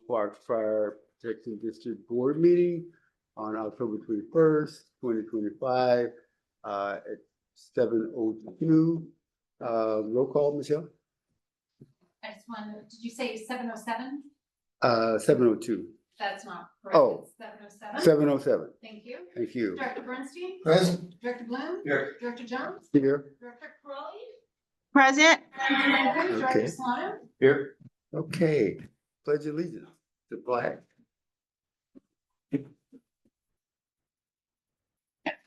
Park Fire Protection District Board meeting on October 21st, 2025, at 7:02. Roll call, Michelle? I just wanted, did you say 7:07? 7:02. That's not correct. Oh. It's 7:07. 7:07. Thank you. Thank you. Director Bernstein? Present. Director Bloom? Here. Director Jones? Here. Director Crowley? Present. Director Okay. Slaughter? Here. Okay. Pledge allegiance to flag.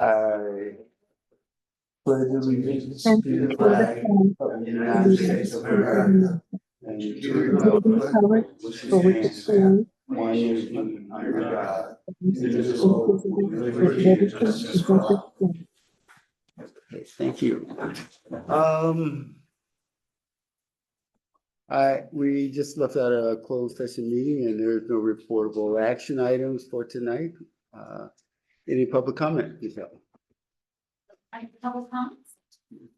I pledge allegiance to the flag of the United States of America and to the republic for which it stands, one nation under God, indivisible, with liberty and justice for all. Okay, thank you. We just left out a closed session meeting and there's no reportable action items for tonight. Any public comment, Michelle? Public comments?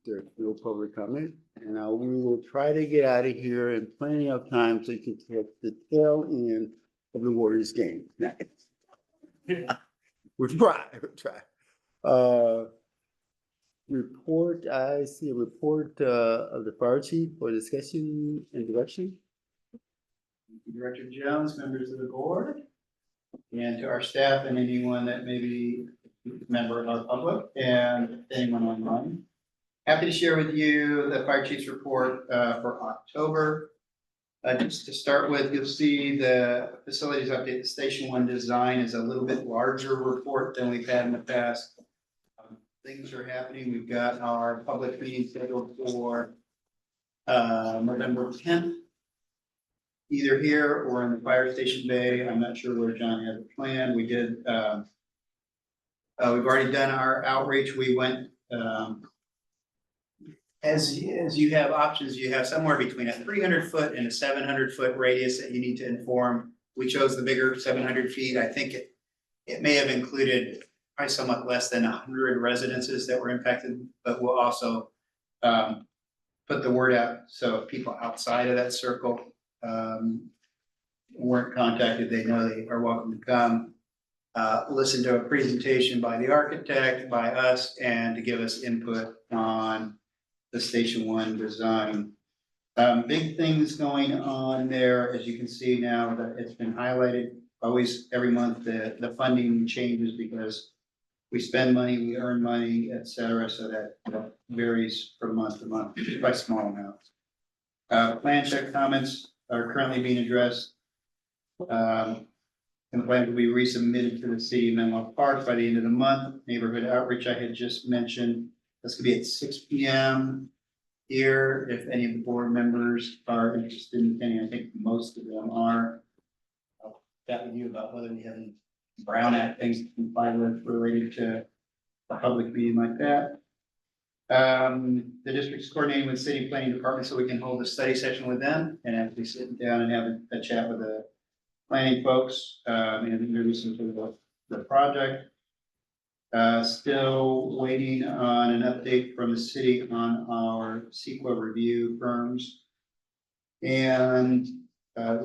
There's no public comment, and we will try to get out of here in plenty of time so you can catch the tail end of the Warriors game. We'll try. Report, I see a report of the fire chief for discussion and direction. Director Jones, members of the board, and to our staff and anyone that may be a member of our public and anyone online. Happy to share with you the fire chief's report for October. Just to start with, you'll see the facilities update. The Station 1 design is a little bit larger report than we've had in the past. Things are happening. We've got our public meeting scheduled for November 10th. Either here or in the fire station bay. I'm not sure where John has a plan. We did, we've already done our outreach. We went, as you have options, you have somewhere between a 300-foot and a 700-foot radius that you need to inform. We chose the bigger 700 feet. I think it may have included probably somewhat less than 100 residences that were impacted, but we'll also put the word out. So if people outside of that circle weren't contacted, they know they are welcome to come, listen to a presentation by the architect, by us, and to give us input on the Station 1 design. Big things going on there, as you can see now that it's been highlighted. Always every month the funding changes because we spend money, we earn money, et cetera, so that varies from month to month by small amounts. Plan check comments are currently being addressed. And the plan will be resubmitted to the city of Menlo Park by the end of the month. Neighborhood outreach I had just mentioned. That's gonna be at 6 p.m. here. If any of the board members are interested in attending, I think most of them are. I'll chat with you about whether we have any Brown Act things to comply with related to a public meeting like that. The district's coordinating with city planning department so we can hold a study session with them and actually sit down and have a chat with the planning folks and introduce them to the project. Still waiting on an update from the city on our CEQA review firms. And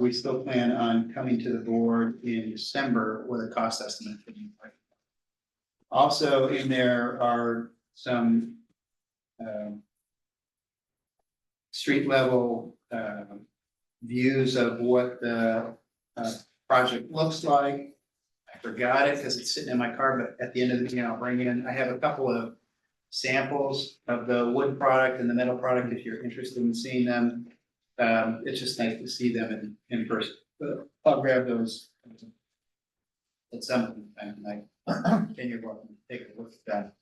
we still plan on coming to the board in December with a cost estimate for the project. Also in there are some street level views of what the project looks like. I forgot it because it's sitting in my car, but at the end of the meeting, I'll bring it in. I have a couple of samples of the wood product and the metal product if you're interested in seeing them. It's just nice to see them in person. But I'll grab those at some point in time tonight. And you're welcome to take a look at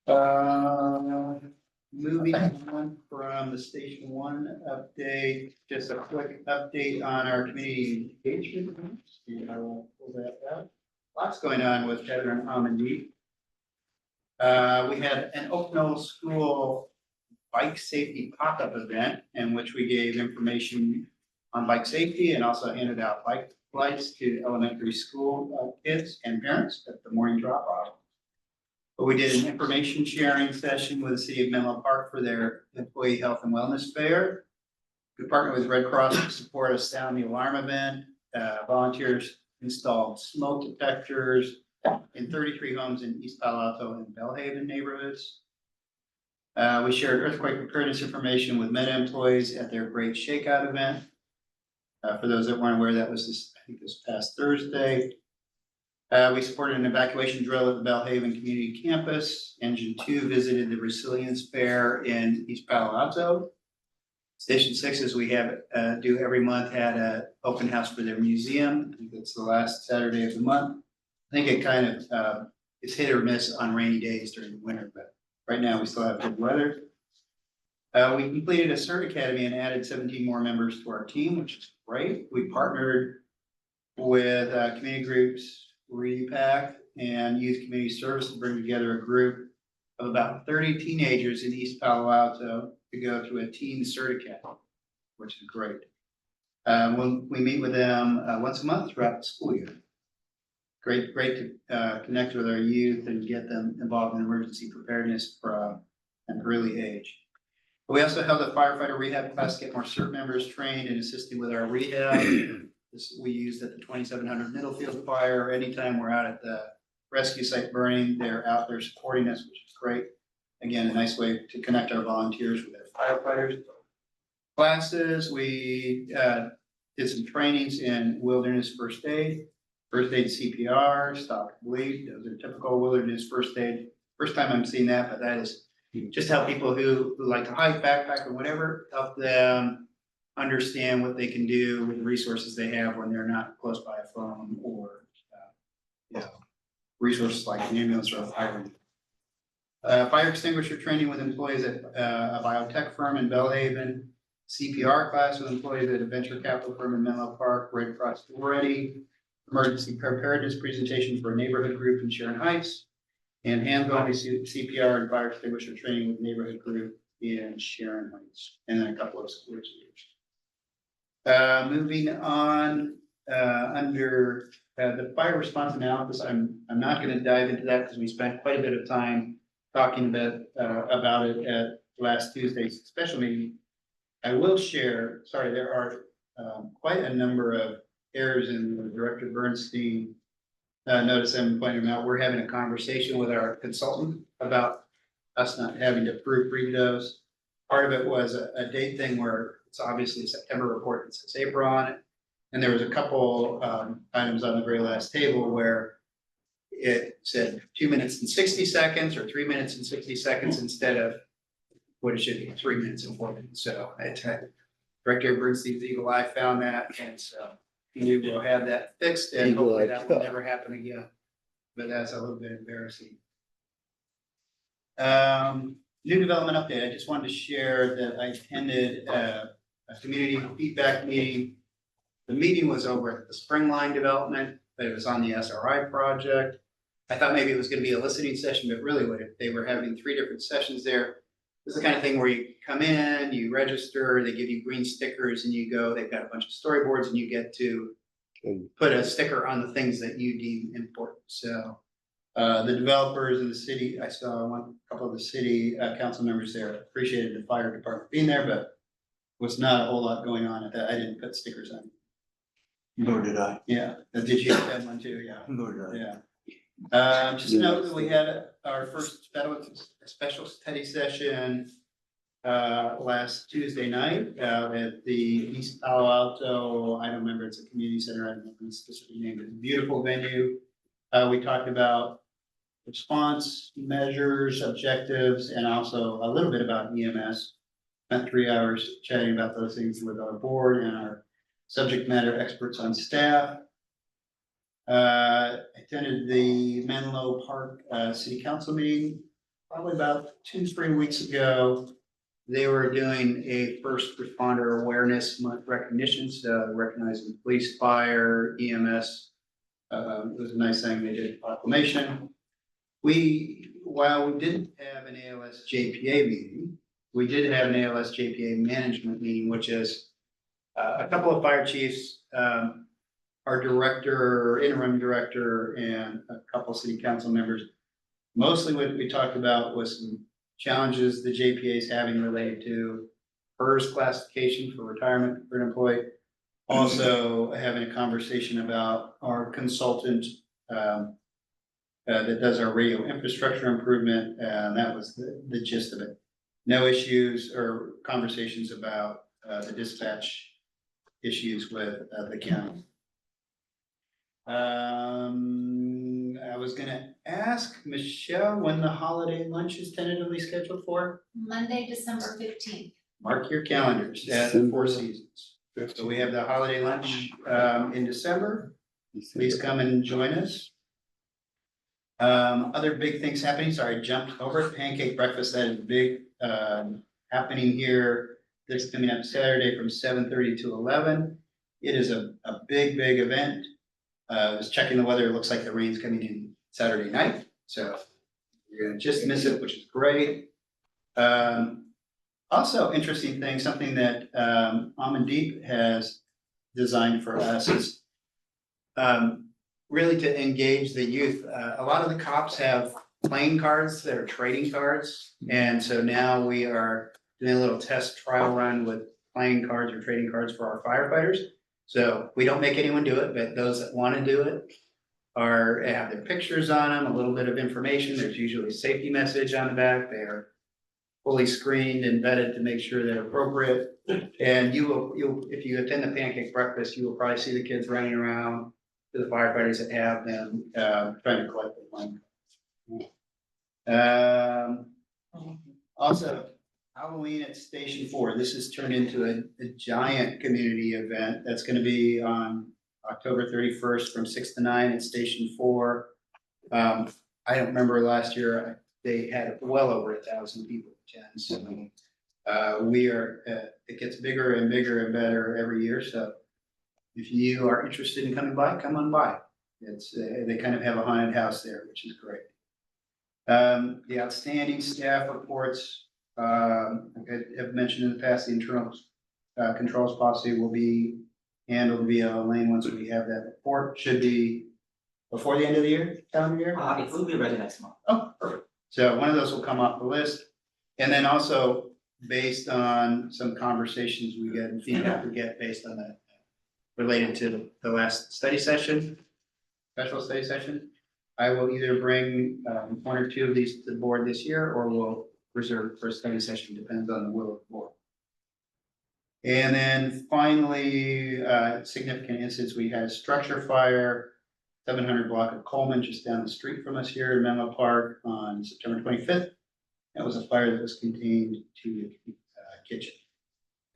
that. Moving on from the Station 1 update, just a quick update on our community engagement. I will pull that out. Lots going on with Heather and Amandeep. We had an Oakville School bike safety pop-up event in which we gave information on bike safety and also handed out bike lights to elementary school kids and parents at the morning drop-off. But we did an information sharing session with the city of Menlo Park for their employee health and wellness fair. We partnered with Red Cross to support a sound the alarm event. Volunteers installed smoke detectors in 33 homes in East Palo Alto and Bellhaven neighborhoods. We shared earthquake preparedness information with Meta employees at their Great Shakeout event. For those that weren't aware, that was this past Thursday. We supported an evacuation drill at the Bellhaven Community Campus. Engine 2 visited the Resilience Fair in East Palo Alto. Station 6, as we have do every month, had an open house for their museum. I think it's the last Saturday of the month. I think it kind of it's hit or miss on rainy days during the winter, but right now we still have good weather. We completed a CERT Academy and added 17 more members to our team, which is great. We partnered with community groups, REPAC, and Youth Community Service to bring together a group of about 30 teenagers in East Palo Alto to go through a teen CERT Academy, which is great. When we meet with them once a month throughout the school year. Great to connect with our youth and get them involved in emergency preparedness from an early age. We also held a firefighter rehab class to get more CERT members trained and assisting with our rehab. This we used at the 2700 Middlefield fire. Anytime we're out at the rescue site burning, they're out there supporting us, which is great. Again, a nice way to connect our volunteers with our firefighters. Classes, we did some trainings in wilderness first aid CPR, stop and bleed. Those are typical wilderness first aid. First time I'm seeing that, but that is just how people who like to hike, backpack, or whatever, help them understand what they can do with the resources they have when they're not close by a phone or resources like an ambulance or a fire. Fire extinguisher training with employees at a biotech firm in Bellhaven, CPR class with employees at a venture capital firm in Menlo Park, Red Cross Ready, emergency preparedness presentation for a neighborhood group in Sharon Heights, and hands-on CPR and fire extinguisher training with neighborhood group in Sharon Heights, and then a couple of school leaders. Moving on, under the fire response analysis, I'm not going to dive into that because we spent quite a bit of time talking about it at last Tuesday's special meeting. I will share, sorry, there are quite a number of errors in the Director Bernstein notice I'm pointing out. We're having a conversation with our consultant about us not having to proofread those. Part of it was a date thing where it's obviously a September report that says April on it. And there was a couple items on the very last table where it said 2 minutes and 60 seconds or 3 minutes and 60 seconds instead of what it should be, 3 minutes and 4 minutes. So Director Bernstein's eagle eye found that, and so we will have that fixed, and hopefully that will never happen again. But that's a little bit embarrassing. New development update. I just wanted to share that I attended a community feedback meeting. The meeting was over at the Springline development, but it was on the SRI project. I thought maybe it was going to be a listening session, but really what they were having 3 different sessions there. This is the kind of thing where you come in, you register, they give you green stickers and you go, they've got a bunch of storyboards and you get to put a sticker on the things that you deem important. So the developers in the city, I saw a couple of the city council members there appreciated the fire department being there, but was not a whole lot going on at that. I didn't put stickers on. Nor did I. Yeah, did you have one too? Yeah. Nor did I. Yeah. Just note that we had our first special study session last Tuesday night at the East Palo Alto. I don't remember, it's a community center. I don't know the specific name, but it's a beautiful venue. We talked about response measures, objectives, and also a little bit about EMS. Spent 3 hours chatting about those things with our board and our subject matter experts on staff. Attended the Menlo Park City Council meeting probably about 2-3 weeks ago. They were doing a first responder awareness month recognition, so recognizing police, fire, EMS. It was a nice thing. They did a proclamation. While we didn't have an ALS JPA meeting, we did have an ALS JPA management meeting, which is a couple of fire chiefs, our director, interim director, and a couple of city council members. Mostly what we talked about was some challenges the JPA is having related to PERS classification for retirement for an employee. Also having a conversation about our consultant, that does our radio infrastructure improvement, and that was the gist of it. No issues or conversations about, the dispatch issues with, the county. I was gonna ask Michelle when the holiday lunch is tentatively scheduled for. Monday, December 15th. Mark your calendars at the Four Seasons. So we have the holiday lunch, in December. Please come and join us. Other big things happening, sorry, I jumped over it. Pancake breakfast, that is big, happening here. This coming up Saturday from 7:30 to 11. It is a big event. I was checking the weather, it looks like the rain's coming in Saturday night, so you're gonna just miss it, which is great. Also interesting thing, something that, Amandeep has designed for us is, really to engage the youth. A lot of the cops have playing cards that are trading cards. And so now we are doing a little test trial run with playing cards or trading cards for our firefighters. So we don't make anyone do it, but those that want to do it have their pictures on them, a little bit of information. There's usually a safety message on the back. They are fully screened and vetted to make sure they're appropriate. And you'll, if you attend the pancake breakfast, you will probably see the kids running around to the firefighters that have them, trying to collect the money. Also, Halloween at Station 4. This has turned into a giant community event that's gonna be on October 31st from 6 to 9 at Station 4. I don't remember last year, they had well over 1,000 people attend, so it gets bigger and bigger and better every year, so if you are interested in coming by, come on by. It's, they kind of have a haunted house there, which is great. The outstanding staff reports, I've mentioned in the past, the internal controls policy will be handled via Elaine once we have that report. Should be before the end of the year, calendar year? It will be ready next month. Oh, perfect. So one of those will come off the list. And then also, based on some conversations we get and feedback we get based on that, related to the last study session, special study session, I will either bring one or two of these to the board this year, or we'll reserve for a study session, depends on the will of the board. And then finally, significant incidents, we had a structure fire, 700 block of Coleman, just down the street from us here in Menlo Park on September 25th. That was a fire that was contained to the kitchen.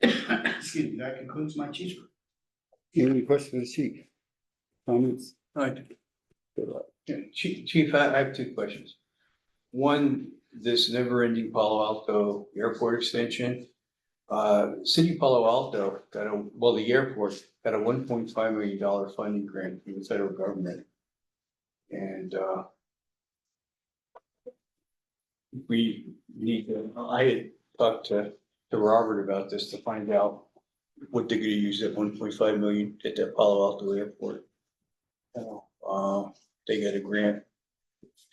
Excuse me, that concludes my chief's report. Any questions for the chief? Comments? I do. Yeah, Chief, I have two questions. One, this never-ending Palo Alto Airport extension. City of Palo Alto the airport got a $1.5 million funding grant from the federal government. And we need to, I had talked to Robert about this to find out what they're gonna use that 1.5 million at that Palo Alto airport. They got a grant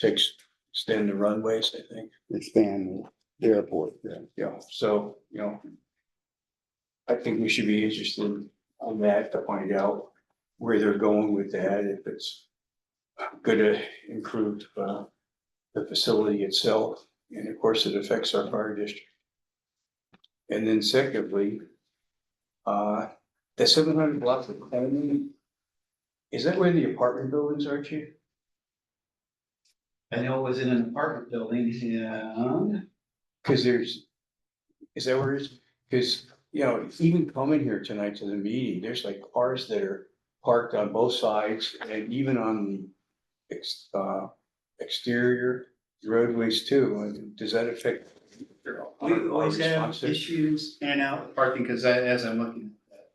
to extend the runways, I think. Expand the airport, yeah. Yeah, so, I think we should be interested on that to find out where they're going with that, if it's gonna improve the facility itself, and of course, it affects our fire district. And then secondly, the 700 blocks of Coleman, is that where the apartment buildings are, Chief? I know it was in an apartment building, yeah. Cause is that where it is? Cause, even coming here tonight to the meeting, there's like cars that are parked on both sides and even on the exterior roadways too. And does that affect? We always have Responsive? issues in and out with parking, because as I'm looking at that,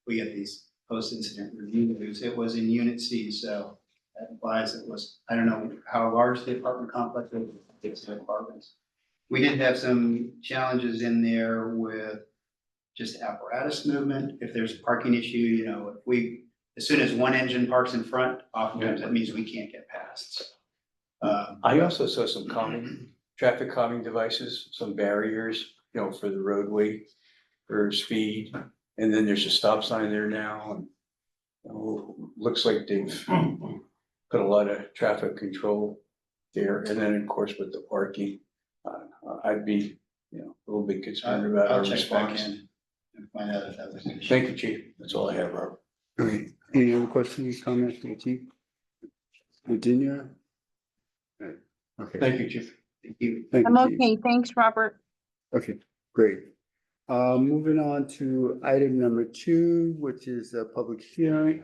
we get these post-incident reviews. It was in Unit C, so that implies it was, I don't know how large the apartment complex is, it's apartments. We did have some challenges in there with just apparatus movement. If there's a parking issue, as soon as one engine parks in front, oftentimes that means we can't get past. I also saw some traffic calming devices, some barriers, for the roadway. for speed. And then there's a stop sign there now, and looks like they've put a lot of traffic control there, and then of course with the parking, I'd be, a little bit concerned about our I'll check back response. in and find out if that was an issue. Thank you, Chief, that's all I have, Robert. Okay, any other questions, comments from the chief? Virginia? Right, okay. Thank you, Chief. Thank you. Thank I'm you, Chief. okay, thanks, Robert. Okay, great. Moving on to item number 2, which is a public hearing.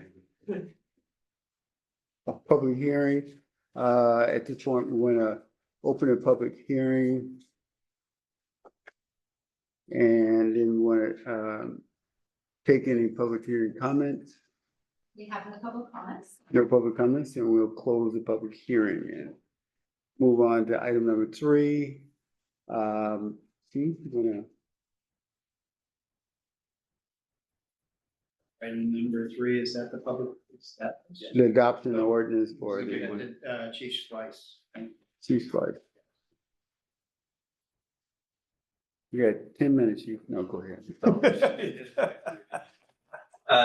A public hearing, at this point, we wanna open a public hearing. And then we wanna, take any public hearing comments, We have no public comments. no public comments, and we'll close the public hearing and move on to item number 3. Steve, you wanna? Item number 3, is that the public, is that? The adoption of ordinance for the Chief Slice. Chief's Life. You got 10 minutes, you, no, go ahead.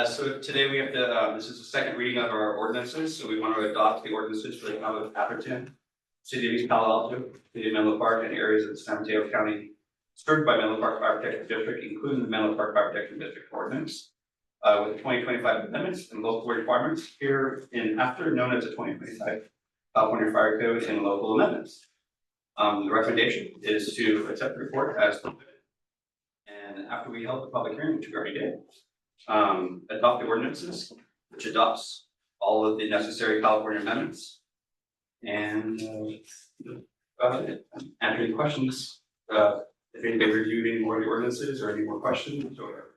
So today we have to, this is the second reading of our ordinances, so we want to adopt the ordinances for the town of Atherton, city of East Palo Alto, city of Menlo Park, and areas of the San Mateo County served by Menlo Park Fire Protection District, including the Menlo Park Fire Protection District ordinance, with the 2025 amendments and local requirements here in after known as the 2025 California Fire Code and local amendments. The recommendation is to accept the report as presented. And after we held the public hearing, which we already did, adopt the ordinances, which adopts all of the necessary California amendments. And answer any questions, if anybody reviewed any more of the ordinances or any more questions or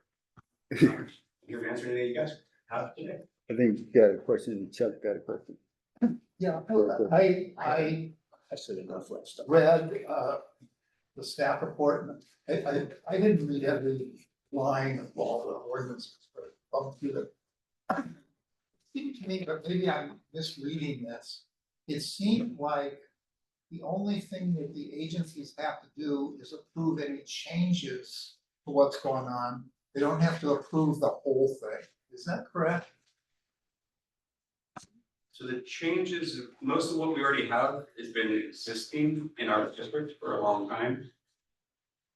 here to answer anything you guys have today. I think you got a question, Chuck got a question. Yeah, I I said enough last time. read the staff report, and I didn't read every line of all the ordinances, but I'll do it. Seemed to me, but maybe I'm misreading this, it seemed like the only thing that the agencies have to do is approve any changes to what's going on. They don't have to approve the whole thing, is that correct? So the changes, most of what we already have has been existing in our district for a long time.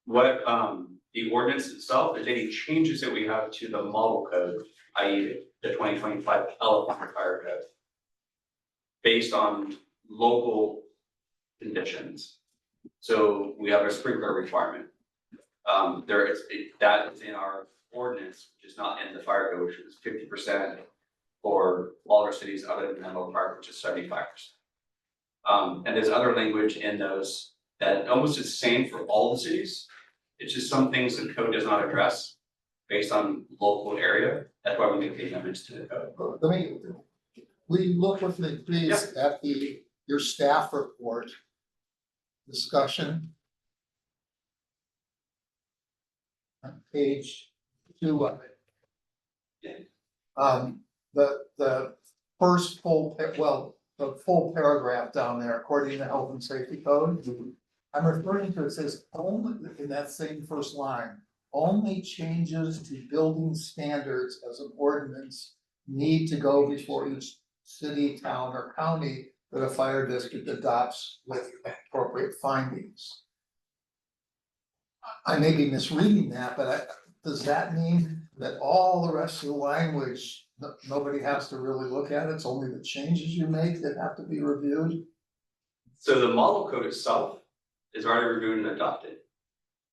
What the ordinance itself is any changes that we have to the model code, i.e. the 2025 California Fire Code. Based on local conditions. So we have a sprinkler requirement. That is in our ordinance, which is not in the fire code, which is 50%. For all our cities other than Menlo Park, which is 75%. And there's other language in those that almost is the same for all the cities. It's just some things the code does not address based on local area. That's why we make the amendments to the code. Let me, will you look with me, please, at your staff report discussion? On page 2 of it. Yeah. The first full, the full paragraph down there, according to the health and safety code. I'm referring to, it says only, in that same first line, only changes to building standards as an ordinance need to go before each city, town, or county that a fire district adopts with appropriate findings. I may be misreading that, but does that mean that all the rest of the language, nobody has to really look at it? It's only the changes you make that have to be reviewed? So the model code itself is already reviewed and adopted.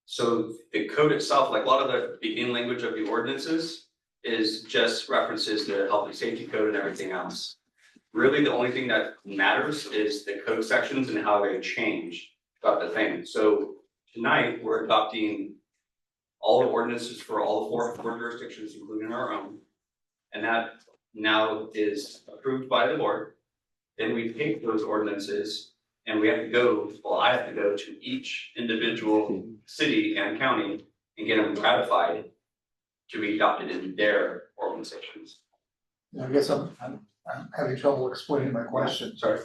So the code itself, like a lot of the beginning language of the ordinances, is just references the health and safety code and everything else. Really, the only thing that matters is the code sections and how they change throughout the thing. So tonight, we're adopting all the ordinances for all the four jurisdictions, including our own. And that now is approved by the board. Then we take those ordinances and we have to go, well, I have to go to each individual city and county and get them ratified to be adopted in their organizations. I guess I'm having trouble explaining my question. Sorry.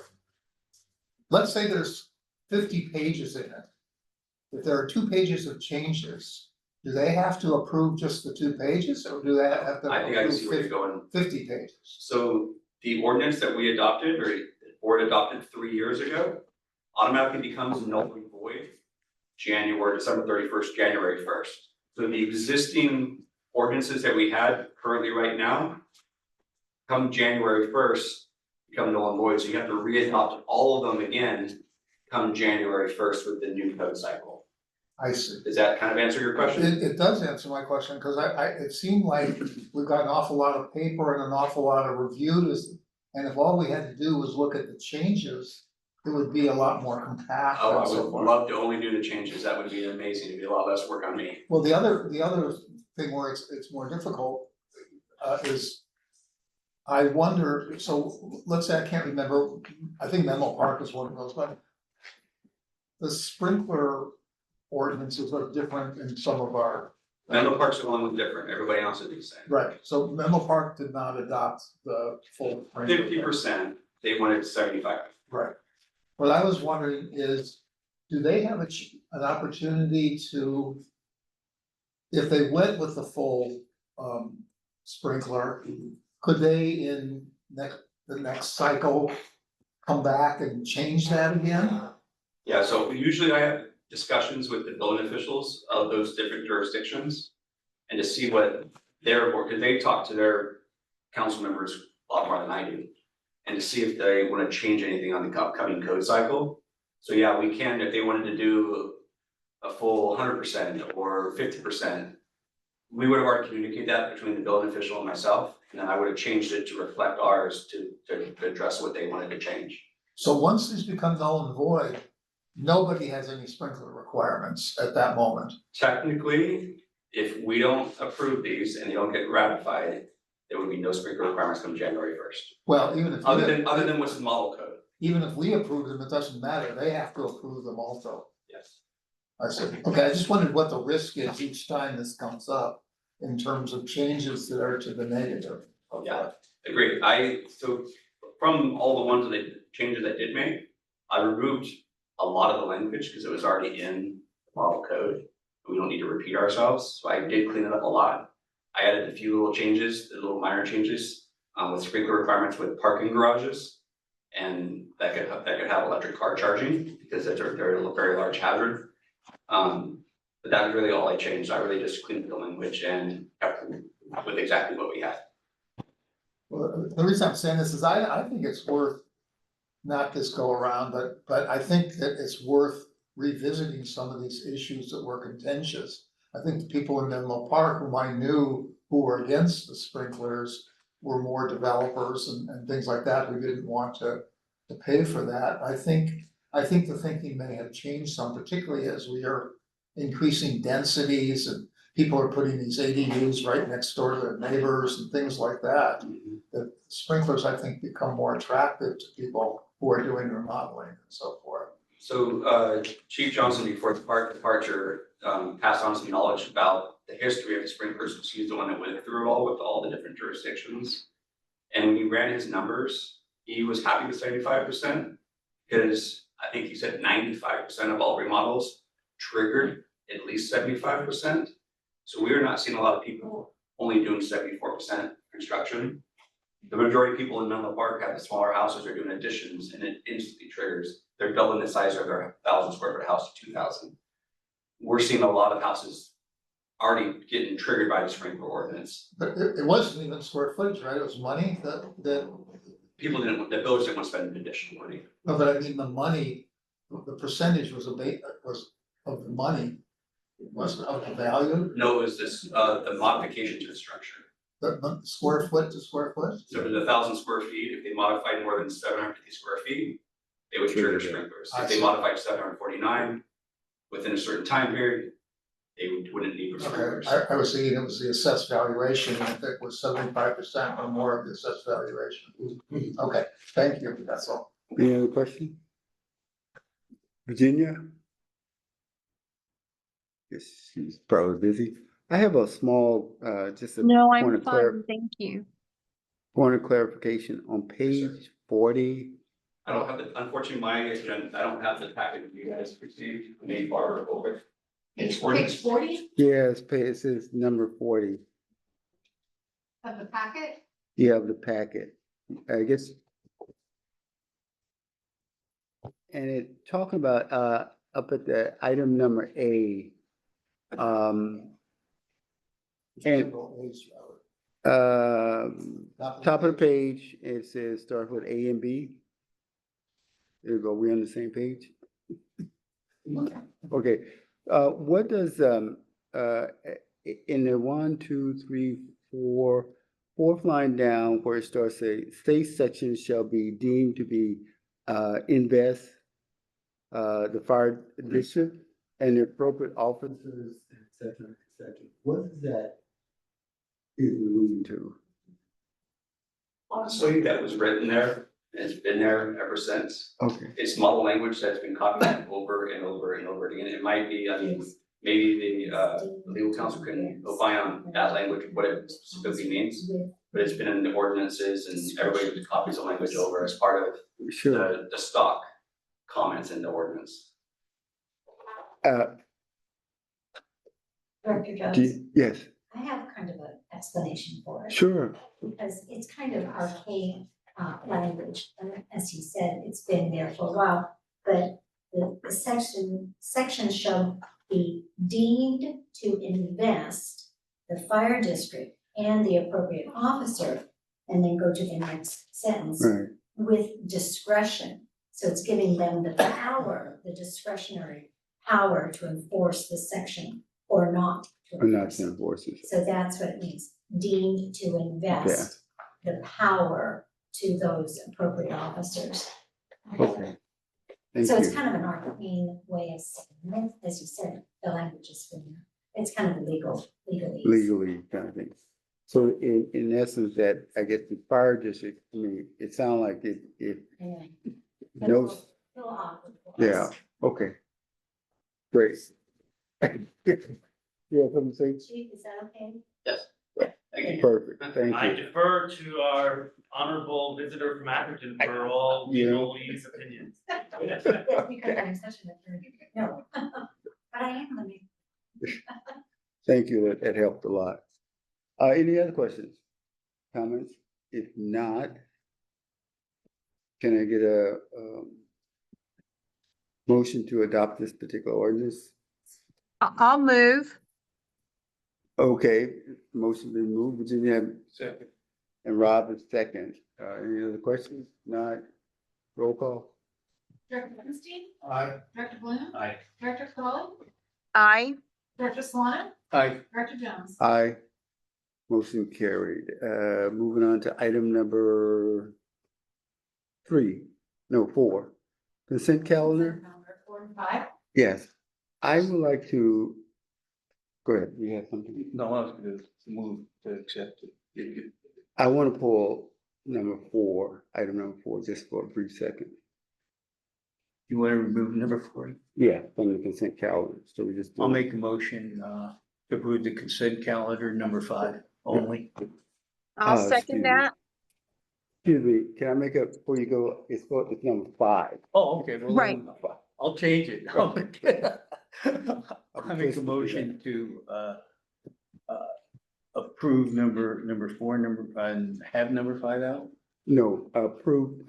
Let's say there's 50 pages in it. If there are 2 pages of changes, do they have to approve just the 2 pages, or do they have to? I think I can approve see where you're going. 50 pages? So the ordinance that we adopted, or the board adopted 3 years ago, automatically becomes null and void December 31st, January 1st. So the existing ordinances that we had currently right now, come January 1st, become null and void, so you have to re-adopt all of them again, come January 1st with the new code cycle. I see. Does that kind of answer your question? It does answer my question, because it seemed like we've got an awful lot of paper and an awful lot of reviews. And if all we had to do was look at the changes, it would be a lot more compact Oh, and I so would forth. love to only do the changes, that would be amazing, it'd be a lot less work on me. Well, the other thing where it's more difficult is I wonder, so let's say I can't remember, I think Menlo Park is one of those, but the sprinkler ordinances are different in some of our. Menlo Park's the one was different, everybody else would be the same. Right, so Menlo Park did not adopt the full. 50%, they wanted 75. Right. What I was wondering is, do they have an opportunity to, if they went with the full sprinkler, could they in the next cycle come back and change that again? Yeah, so usually I have discussions with the building officials of those different jurisdictions. And to see what their board, because they talk to their council members a lot more than I do. And to see if they want to change anything on the upcoming code cycle. So yeah, we can, if they wanted to do a full 100% or 50%. We would have already communicated that between the building official and myself, and then I would have changed it to reflect ours to address what they wanted to change. So once these become null and void, nobody has any sprinkler requirements at that moment. Technically, if we don't approve these and they don't get ratified, there would be no sprinkler requirements come January 1st. Well, even if. Other than what's in model code, Even if we approve them, it doesn't matter, they have to approve them also. yes. I said, okay, I just wondered what the risk is each time this comes up in terms of changes that are to the negative. of Yeah. that. Agreed, so from all the ones that they, changes I did make, I removed a lot of the language because it was already in the model code. We don't need to repeat ourselves, so I did clean it up a lot. I added a few little changes, the little minor changes, with sprinkler requirements with parking garages. And that could have electric car charging, because they're a very large hazard. But that was really all I changed, I really just cleaned the language and kept with exactly what we had. Well, the reason I'm saying this is I think it's worth, not this go around, but I think that it's worth revisiting some of these issues that were contentious. I think the people in Menlo Park whom I knew who were against the sprinklers were more developers and things like that who didn't want to pay for that. I think the thinking may have changed some, particularly as we are increasing densities and people are putting these ADUs right next door to their neighbors and things like that. The sprinklers, I think, become more attractive to people who are doing remodeling and so forth. So Chief Johnson, before the park departure, passed on some knowledge about the history of the sprinklers, because he's the one that went through all with all the different jurisdictions. And when he ran his numbers, he was happy with 75%, because I think he said 95% of all remodels triggered at least 75%. So we are not seeing a lot of people only doing 74% construction. The majority of people in Menlo Park have the smaller houses are doing additions, and it instantly triggers. They're doubling the size of their 1,000 square foot house to 2,000. We're seeing a lot of houses already getting triggered by the sprinkler ordinance. But it wasn't even square footage, right? It was money that, The builders didn't want to spend additional money. no, but I mean, the money, the percentage was of the money. Wasn't of the value, No, it was this, the modification to the structure. the square foot to square foot. So if it's 1,000 square feet, if they modified more than 750 square feet, they would trigger sprinklers. I If they see. modified 749 within a certain time period, they wouldn't need Okay, sprinklers. I was thinking it was the assessed valuation, I think was 75% or more of the assessed valuation. Okay, thank you, that's all. Any other question? Virginia? Guess she's probably busy. I have a small, just a No, point I'm of clar- fine, thank you. point of clarification on page 40. I don't have the, unfortunately, my agenda, I don't have the packet you guys received, maybe borrow it over. It's Page 40 Yeah, it says number 40. of the packet. You have the packet, I guess. And it talking about, up at the item number A. And, top of the page, it says start with A and B. There you go, we on the same page? Okay, what does, in the 1, 2, 3, 4, fourth line down where it starts say, state sections shall be deemed to be, invest, the fire district and the appropriate officers, et cetera, et cetera. What is that? Is alluding to? honestly, that was written there, and it's been there ever since. Okay, It's model language that's been copied over and over and over again. It might be, I mean, maybe the legal counsel can opine on that language, what it specifically means. But it's been in the ordinances and everybody just copies the language over as part of sure. the stock comments in the ordinance. Director Jones, Yes, I have kind of an explanation for it, sure. because it's kind of archaic language. As he said, it's been there for a while, but the section shall be deemed to invest the fire district and the appropriate officer, and then go to the next sentence, Right, with discretion. So it's giving them the power, the discretionary power to enforce the section or not to I'm not enforce it. saying forces. So that's what it means, deemed to invest the power to those appropriate officers. Okay. Thank So it's you. kind of an arcane way of saying it, as you said, the language is familiar. It's kind of legal, legalese. Legally kind of thing. So in essence, that, I guess the fire district, I mean, it sounds like it Yeah. knows, Little awkward for us. yeah, okay. Great. Yeah, something to say? Chief, is that okay? Yes. Thank you. Perfect, thank I you. defer to our honorable visitor from Atherton for all Yeah. legalese opinions. Yes, because I'm such an attorney. No, but I am, I mean. Thank you, that helped a lot. Any other questions, comments? If not, can I get a, motion to adopt this particular ordinance? I'll move. Okay, motion been moved, Virginia Second. and Rob is second. Any other questions? Not, roll call? Director Bernstein, Aye. Director Bloom, Aye. Director Crowley, Aye. Director Solana, Aye. Director Jones. Aye. Motion carried. Moving on to item number 4. Consent calendar? Number 4 and 5. Yes. I would like to, go ahead, you have something? No, I was gonna move to accept it. I want to pull number 4, item number 4, just for a brief second. You want to remove number 4? Yeah, from the consent calendar, so we just. I'll make a motion, to approve the consent calendar number 5 only. I'll excuse second me. that. Excuse me, can I make it before you go, it's number 5. Oh, okay. Well, Right. then I'll change it. I make a motion to, approve number 4, and have number 5 out? No, approve,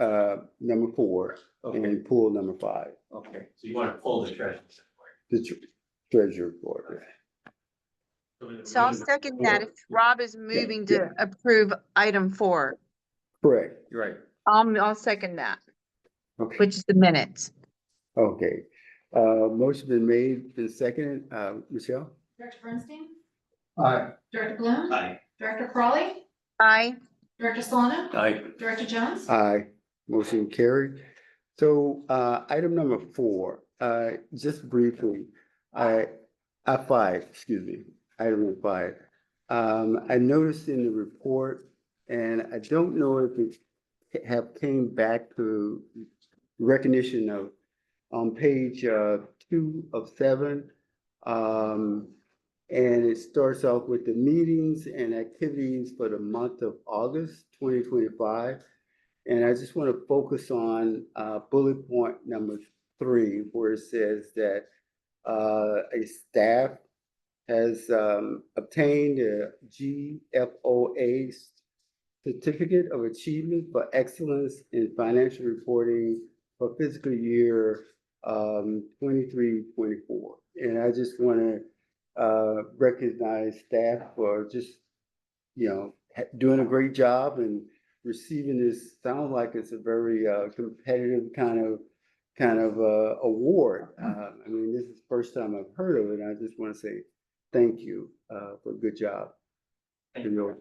number 4 Okay, and pull number 5, okay. So you want to pull the treasure. the treasurer report. So I'll second that if Rob is moving yeah. to approve item 4. Correct, You're right. I'll second that, okay, which is the minutes. okay. Motion been made, been seconded, Michelle? Director Bernstein, Aye. Director Bloom, Aye. Director Crowley, Aye. Director Solana, Aye. Director Jones. Aye, motion carried. So, item number 4, just briefly, item number 5. I noticed in the report, and I don't know if it have came back to recognition of, on page 2 of 7. And it starts off with the meetings and activities for the month of August 2025. And I just want to focus on bullet point number 3, where it says that a staff has obtained a GFOA Certificate of Achievement for Excellence in Financial Reporting for fiscal year 23-24. And I just want to recognize staff for just, doing a great job and receiving this. Sounds like it's a very competitive kind of award. I mean, this is the first time I've heard of it. And I just want to say thank you for a good job. Thank you.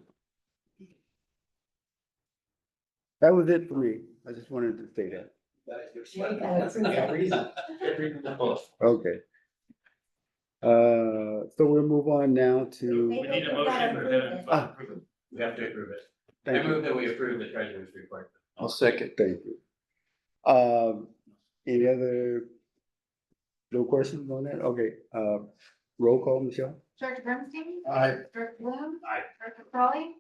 That was it for me. I just wanted to say that. Okay. So we'll move on now to. We need a motion or then approve it. We have to approve it. I Thank you. move that we approve the treasurer's report. I'll second. Thank you. Any other? No questions on that? Okay, roll call, Michelle? Director Bernstein? Aye. Director Bloom? Aye. Director Crawley?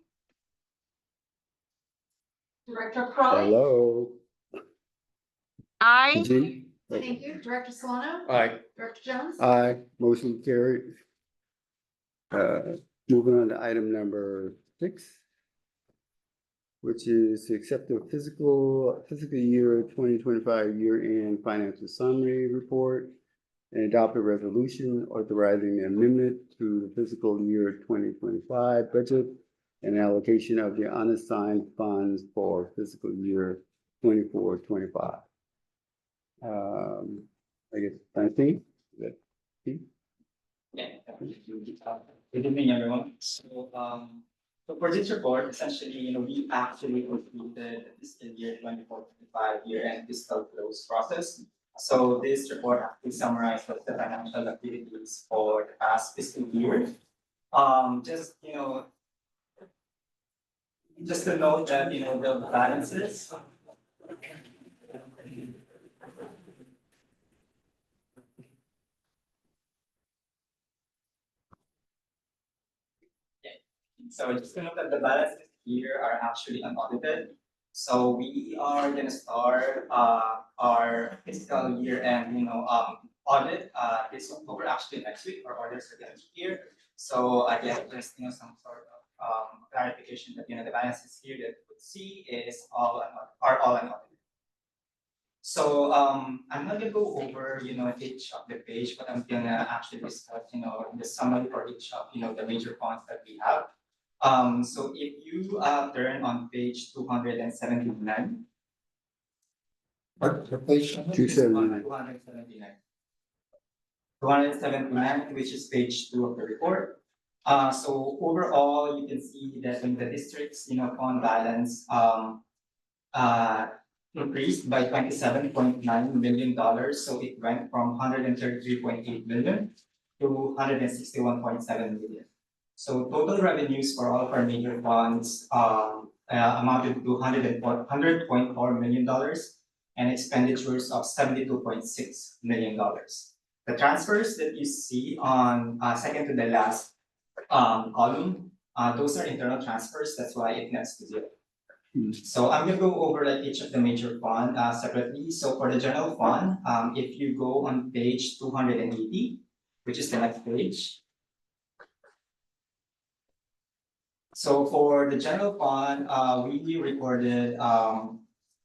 Director Crawley? Hello? I, G? Thank you. Director Solano? Aye. Director Jones? Aye, motion carried. Moving on to item number 6, which is to accept the fiscal year 2025 year-end financial summary report and adopt a resolution authorizing the amendment to the fiscal year 2025 budget and allocation of the unassigned funds for fiscal year 24-25. I guess, Francine, is that Pete? Yeah. Good evening, everyone. So for this report, essentially, we actually completed the fiscal year 24-25 year-end fiscal close process. So this report actually summarizes the financial activities for the past fiscal year. Just to note that, the balances. So just to note that the balances here are actually unaudited. So we are gonna start our fiscal year and audit this October, actually next week. Our auditors are gonna be here. So again, just some sort of clarification that the balances here that you would see are all unaudited. So I'm not gonna go over each of the page, but I'm gonna actually discuss the summary for each of the major funds that we have. So if you turn on page 279. What page? 279. 279. 279, which is page 2 of the report. So overall, you can see that in the district's fund balance increased by $27.9 million. So it went from $133.8 million to $161.7 million. So total revenues for all of our major funds amounted to $100.4 million and expenditures of $72.6 million. The transfers that you see on second to the last column, those are internal transfers. That's why it nets to 0. So I'm gonna go over each of the major fund separately. So for the general fund, if you go on page 280, which is the next page. So for the general fund, we recorded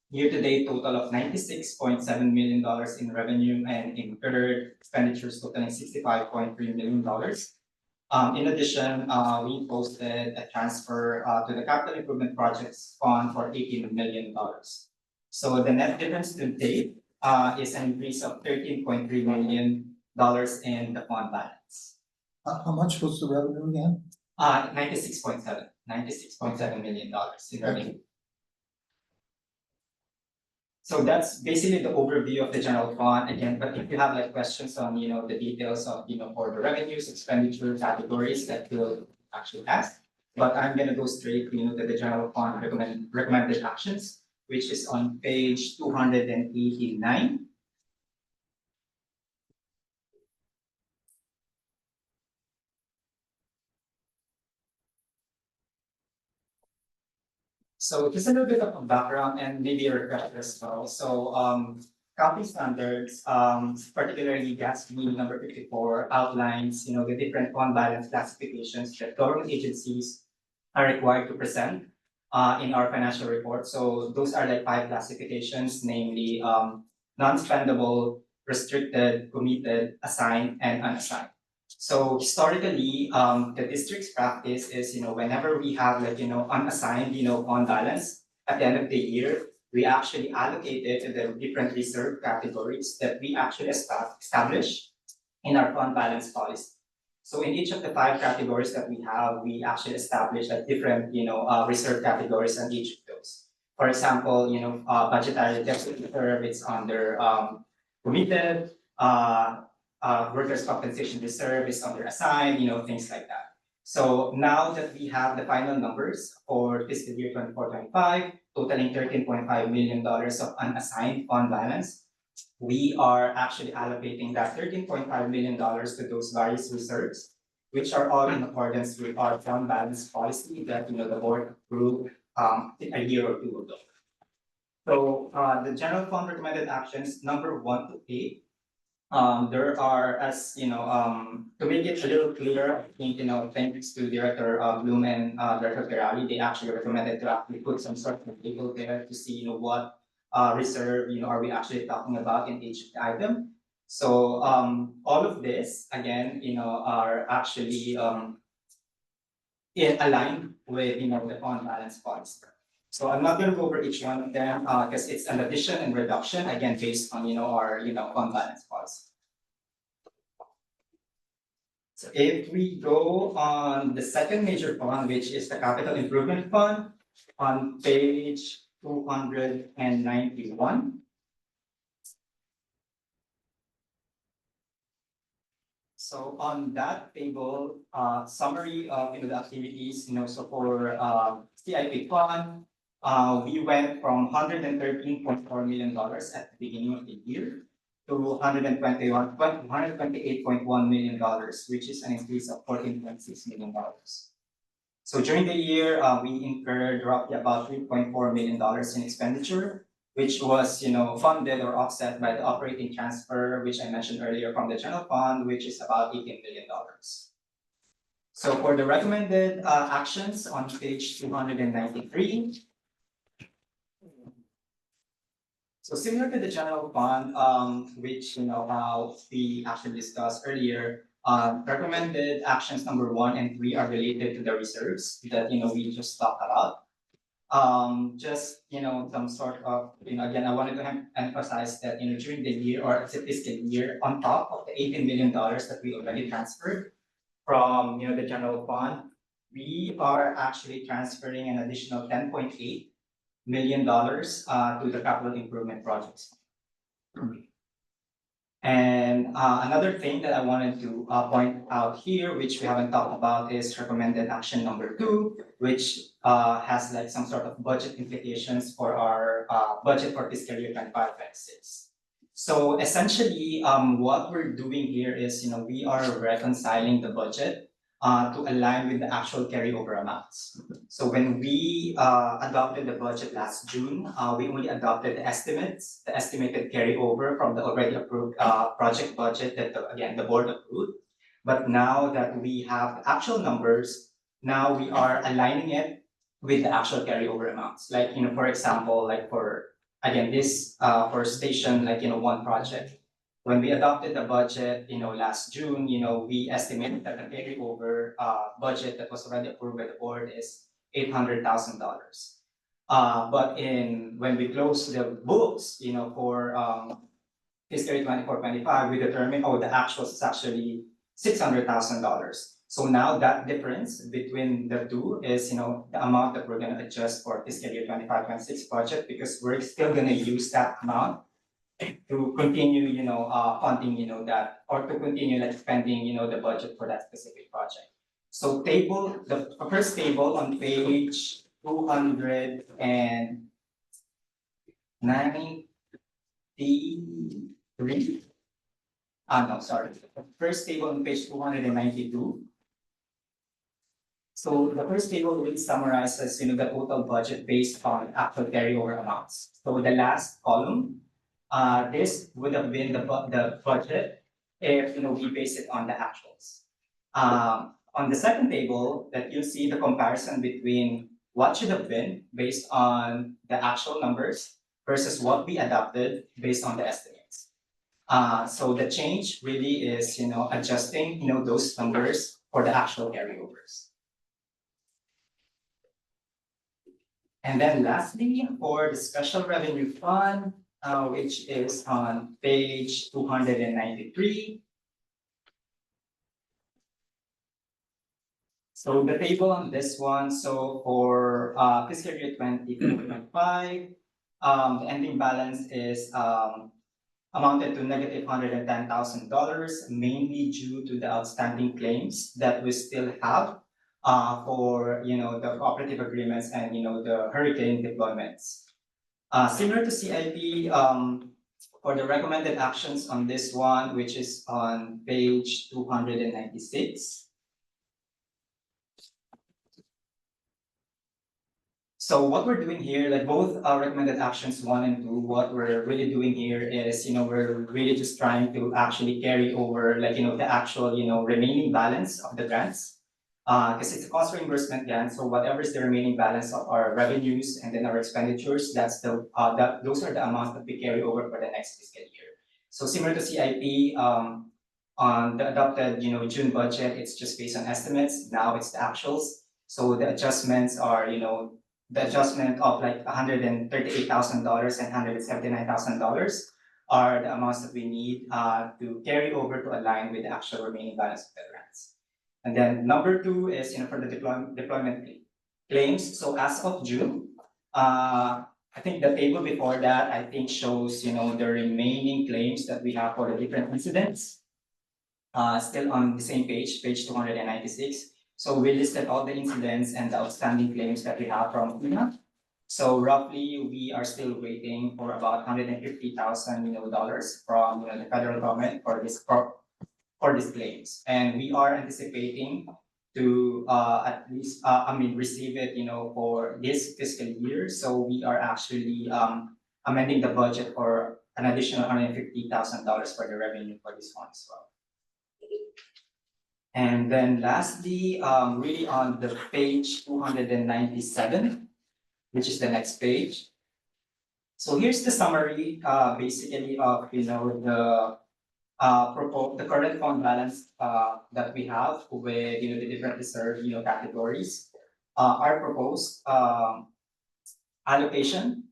year-to-date total of $96.7 million in revenue and incurred expenditures totaling $65.3 million. In addition, we posted a transfer to the Capital Improvement Projects Fund for $18 million. So the net difference to date is an increase of $13.3 million in the fund balance. How much was the revenue again? $96.7 million in revenue. So that's basically the overview of the general fund again. But if you have questions on the details of for the revenues, expenditure categories that you'll actually ask. But I'm gonna go straight to the general fund recommended actions, which is on page 289. So just a little bit of a background and maybe a refresher as well. So accounting standards, particularly GASB number 54 outlines, the different fund balance classifications that government agencies are required to present in our financial report. So those are like 5 classifications, namely non-spendable, restricted, committed, assigned, and unassigned. So historically, the district's practice is, whenever we have like, unassigned, fund balance at the end of the year, we actually allocate it to the different reserve categories that we actually establish in our fund balance policy. So in each of the 5 categories that we have, we actually establish a different, reserve categories on each of those. For example, budgetary deficit reserve, it's under committed, workers' compensation reserve is under assigned, things like that. So now that we have the final numbers for fiscal year 24-25, totaling $13.5 million of unassigned fund balance, we are actually allocating that $13.5 million to those various reserves, which are all in accordance with our fund balance policy that the board approved a year or 2 ago. So the general fund recommended actions number 1 to 8. There are, as to make it a little clearer, I think thanks to Director Bloom and Director Ferrari, they actually recommended to actually put some sort of table there to see what reserve are we actually talking about in each item. So all of this again are actually aligned with the fund balance policy. So I'm not going to go over each one of them because it's an addition and reduction again based on our fund balance policy. So if we go on the second major fund, which is the capital improvement fund, on page 291. So on that table, summary of the activities, so for CIP fund, we went from $113.4 million at the beginning of the year to $128.1 million, which is an increase of $14.6 million. So during the year, we incurred roughly about $3.4 million in expenditure, which was funded or offset by the operating transfer, which I mentioned earlier from the general fund, which is about $18 million. So for the recommended actions on page 293. So similar to the general fund, which how we actually discussed earlier, recommended actions number 1 and 3 are related to the reserves that we just talked about. Just some sort of again, I wanted to emphasize that during the year or the fiscal year, on top of the $18 million that we already transferred from the general fund, we are actually transferring an additional $10.8 million to the capital improvement projects. And another thing that I wanted to point out here, which we haven't talked about, is recommended action number 2, which has like some sort of budget implications for our budget for fiscal year 25-26. So essentially, what we're doing here is, we are reconciling the budget to align with the actual carryover amounts. So when we adopted the budget last June, we only adopted the estimated carryover from the already approved project budget that again the board approved. But now that we have the actual numbers, now we are aligning it with the actual carryover amounts. Like for example, like for again this for station 1 project. When we adopted the budget, last June, we estimated that the carryover budget that was already approved by the board is $800,000. But when we closed the books, for fiscal year 24-25, we determined, the actual is actually $600,000. So now that difference between the two is, the amount that we're going to adjust for fiscal year 25-26 budget, because we're still going to use that amount to continue, funding, that, or to continue spending, the budget for that specific project. So the first table on page 293. No, sorry. The first table on page 292. So the first table really summarizes, the total budget based on actual carryover amounts. So the last column This would have been the budget if, we base it on the actuals. On the second table, that you see the comparison between what should have been based on the actual numbers versus what we adopted based on the estimates. So the change really is, adjusting, those numbers for the actual carryovers. And then lastly, for the special revenue fund, which is on page 293. So the table on this one, so for fiscal year 2025, the ending balance is amounted to negative $110,000, mainly due to the outstanding claims that we still have for the cooperative agreements and the hurricane deployments. Similar to CIP, for the recommended actions on this one, which is on page 296. So what we're doing here, like both recommended actions 1 and 2, what we're really doing here is, we're really just trying to actually carry over, the actual, remaining balance of the grants. Because it's a cost reimbursement grant, so whatever is the remaining balance of our revenues and then our expenditures, those are the amounts that we carry over for the next fiscal year. So similar to CIP, on the adopted, June budget, it's just based on estimates. Now it's the actuals. So the adjustments are, the adjustment of like $138,000 and $179,000 are the amounts that we need to carry over to align with the actual remaining balance of the grants. And then number 2 is for the deployment claims. So as of June, I think the table before that I think shows the remaining claims that we have for the different incidents. Still on the same page 296. So we listed all the incidents and the outstanding claims that we have from FEMA. So roughly, we are still waiting for about $150,000 from the federal government for these claims, and we are anticipating to at least receive it for this fiscal year. So we are actually amending the budget for an additional $150,000 for the revenue for this one as well. And then lastly, really on the page 297, which is the next page. So here's the summary, basically of the current fund balance that we have with the different reserve categories. Our proposed allocation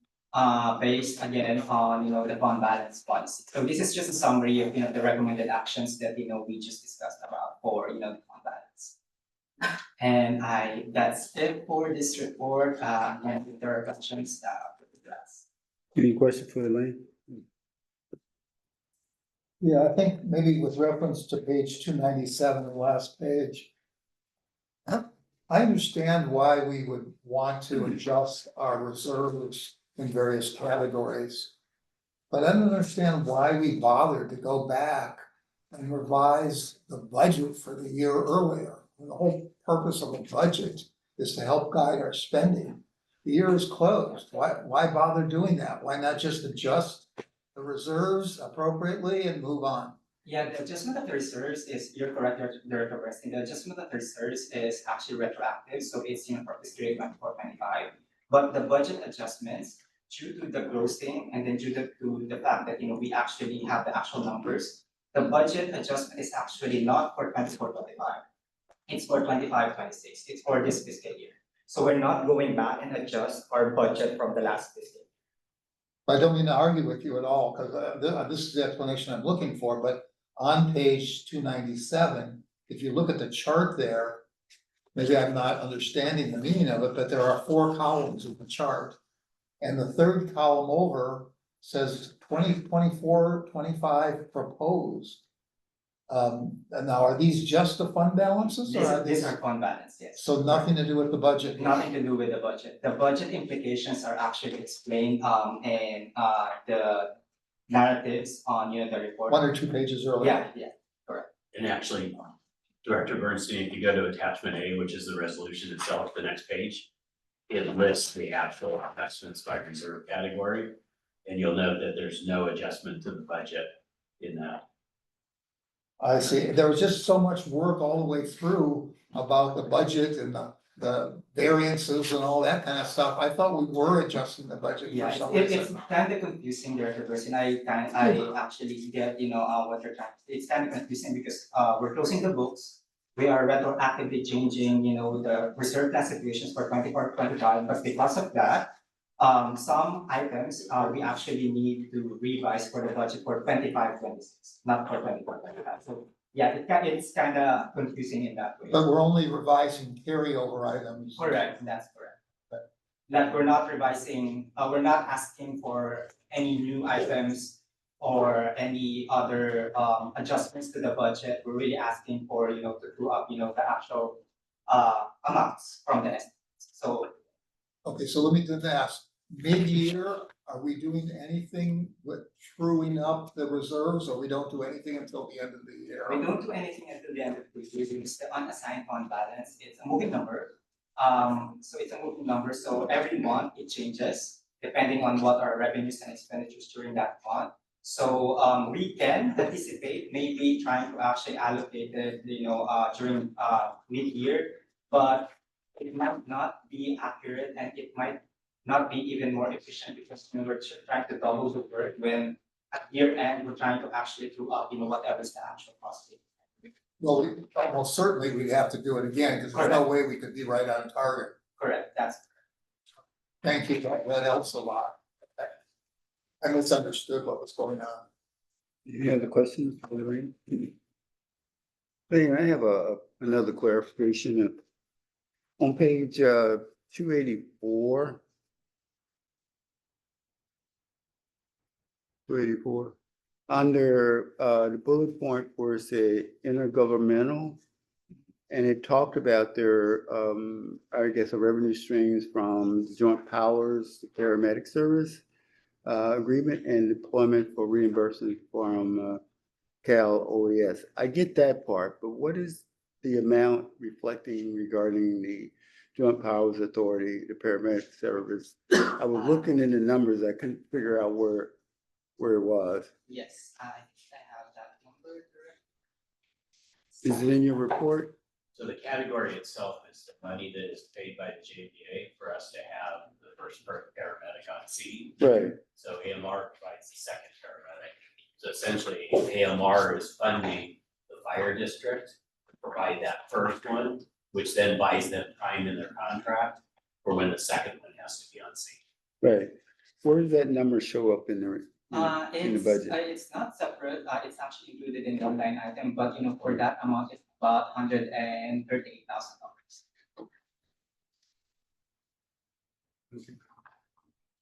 based again on the fund balance policy. So this is just a summary of the recommended actions that we just discussed about for the fund balance. And that's it for this report. And if there are questions, address. Any question for Elaine? Yeah, I think maybe with reference to page 297, the last page. I understand why we would want to adjust our reserves in various categories. But I don't understand why we bothered to go back and revise the budget for the year earlier. The whole purpose of a budget is to help guide our spending. The year is closed. Why bother doing that? Why not just adjust the reserves appropriately and move on? Yeah, the adjustment of the reserves is, you're correct, Director Bernstein. The adjustment of the reserves is actually retroactive, so it's for fiscal year 24-25. But the budget adjustments, due to the grossing and then due to the fact that we actually have the actual numbers, the budget adjustment is actually not for 24-25. It's for 25-26. It's for this fiscal year. So we're not going back and adjust our budget from the last fiscal year. I don't mean to argue with you at all, because this is the explanation I'm looking for, but on page 297, if you look at the chart there, maybe I'm not understanding the meaning of it, but there are 4 columns in the chart. And the third column over says 2024-25 proposed. And now, are these just the fund balances or are These these? are fund balance, yes. So nothing to do with the budget? Nothing to do with the budget. The budget implications are actually explained in the narratives on the report. 1 or 2 pages earlier? Yeah. And actually, Director Bernstein, if you go to attachment A, which is the resolution itself, the next page, it lists the actual investments by reserve category. And you'll note that there's no adjustment to the budget in that. I see, there was just so much work all the way through about the budget and the variances and all that kind of stuff. I thought we were adjusting the budget Yeah, for some it's reason. kind of confusing there, person. I actually get, what you're trying, it's kind of confusing because, we're closing the books. We are retroactively changing, the reserve classifications for 24-25, but because of that, some items, we actually need to revise for the budget for 25-26, not for 24-25. So, yeah, it's kind of confusing in that way. But we're only revising carryover items. Correct, that's correct. But that we're not revising, we're not asking for any new items or any other adjustments to the budget. We're really asking for, to do up, the actual amounts from the estimates. So Okay, so let me just ask, mid-year, are we doing anything with truing up the reserves, or we don't do anything until the end of the year? we don't do anything until the end of the year. It's the unassigned fund balance. It's a moving number. So it's a moving number. So every month it changes depending on what our revenues and expenditures during that month. So we can anticipate maybe trying to actually allocate it, during mid-year, but it might not be accurate and it might not be even more efficient because we're trying to double the work when at year end, we're trying to actually do up, whatever is the actual cost. Well, almost certainly we'd have to do it again, because there's no way we could be right on target. Correct, that's Thank you, that helps a lot. I misunderstood what was going on. Any other questions for Lorraine? Hey, I have another clarification. On page 284. 284, under the bullet point where it said intergovernmental, and it talked about their, I guess, the revenue streams from Joint Powers Paramedic Service agreement and deployment for reimbursement from Cal OES. I get that part, but what is the amount reflecting regarding the Joint Powers Authority, the paramedic service? I was looking in the numbers, I couldn't figure out where it was. yes, I have that number correct. Is it in your report? So the category itself is the money that is paid by the JPA for us to have the first paramedic on scene. Right. So AMR provides the second paramedic. So essentially, AMR is funding the fire district to provide that first one, which then buys them time in their contract for when the second one has to be on scene. Right. Where does that number show up in the budget? It's not separate, it's actually included in the line item, but for that amount, it's about $138,000.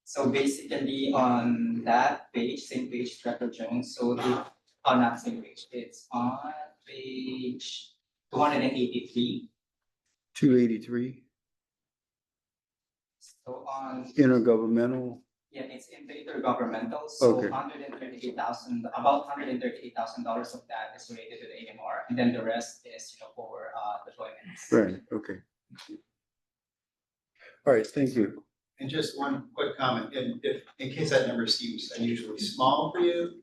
So basically on that page, same page, Director Jones, so not same page, it's on page 283. 283, So on, intergovernmental. yeah, it's in the intergovernmental, so Okay. about $138,000 of that is related to the AMR, and then the rest is, for deployments. Right, okay. All right, thank you. And just one quick comment, and if, in case that number seems unusually small for you,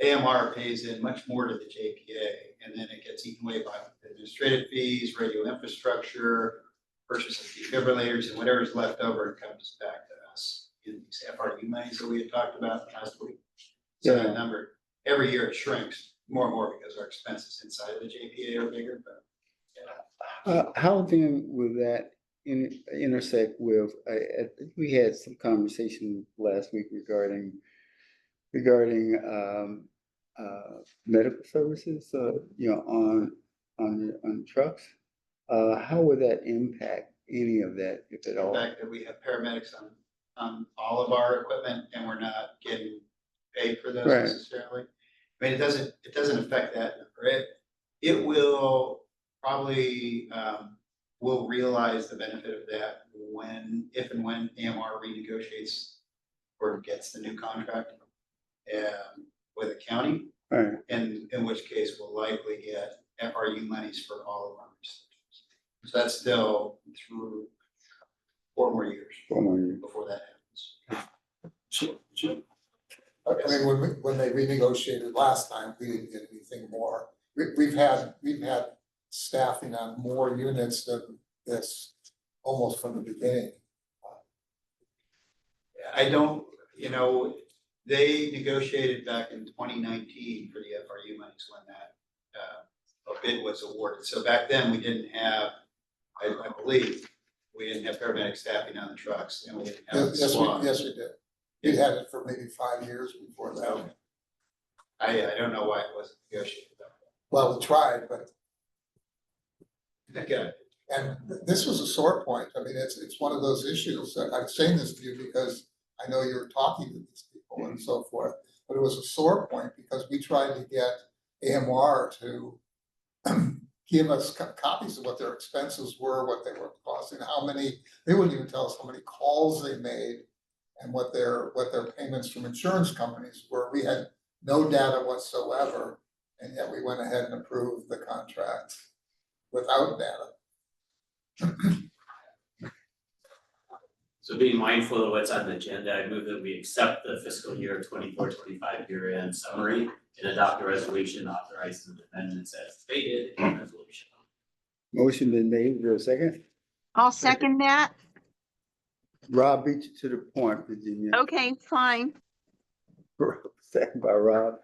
AMR pays in much more to the JPA, and then it gets eaten away by administrative fees, radio infrastructure, purchase of defibrillators, and whatever's left over comes back to us in these FRU monies that we had talked about last week. So Yeah. that number, every year it shrinks more and more because our expenses inside of the JPA are bigger, but How then will that intersect with, I think we had some conversation last week regarding medical services, on trucks. How would that impact any of that, if at the all? fact that we have paramedics on all of our equipment and we're not getting paid for those Right. necessarily. I mean, it doesn't affect that number. It will probably, we'll realize the benefit of that if and when AMR renegotiates or gets the new contract with the county, Right, and in which case we'll likely get FRU monies for all of our research. So that's still through 4 more years for 1 year. before that happens. I mean, when they renegotiated last time, we didn't get anything more. We've had staffing on more units than this almost from the beginning. I don't, they negotiated back in 2019 for the FRU monies when that a bid was awarded. So back then, we didn't have, I believe, we didn't have paramedic staffing on the trucks, and we didn't have the squad. Yes, we did. We had it for maybe 5 years before that. I don't know why it wasn't negotiated. Well, we tried, but, Okay. and this was a sore point. I mean, it's one of those issues that I'm saying this to you because I know you're talking to these people and so forth. But it was a sore point because we tried to get AMR to give us copies of what their expenses were, what they were costing, they wouldn't even tell us how many calls they made and what their payments from insurance companies were. We had no data whatsoever, and yet we went ahead and approved the contract without data. So being mindful of what's on the agenda, I move that we accept the fiscal year 24-25 year-end summary and adopt a resolution authorizing the amendments as stated in the resolution. Motion been made, is there a second? I'll second that. Rob beat you to the point, Virginia. Okay, fine. Second by Rob.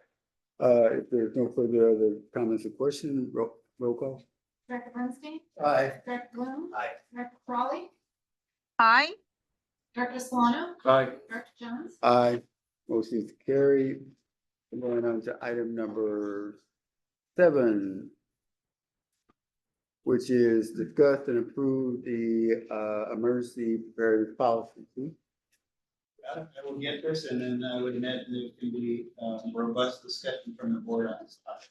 If there's no further other comments or questions, roll call. Director Bernstein? Aye. Director Bloom? Aye. Director Crawley? Aye. Director Solano? Aye. Director Jones? Aye. Motion is carried. Going on to item number 7, which is discuss and approve the emergency preparedness policy. I will get this, and then I would imagine there can be robust discussion from the board on this topic.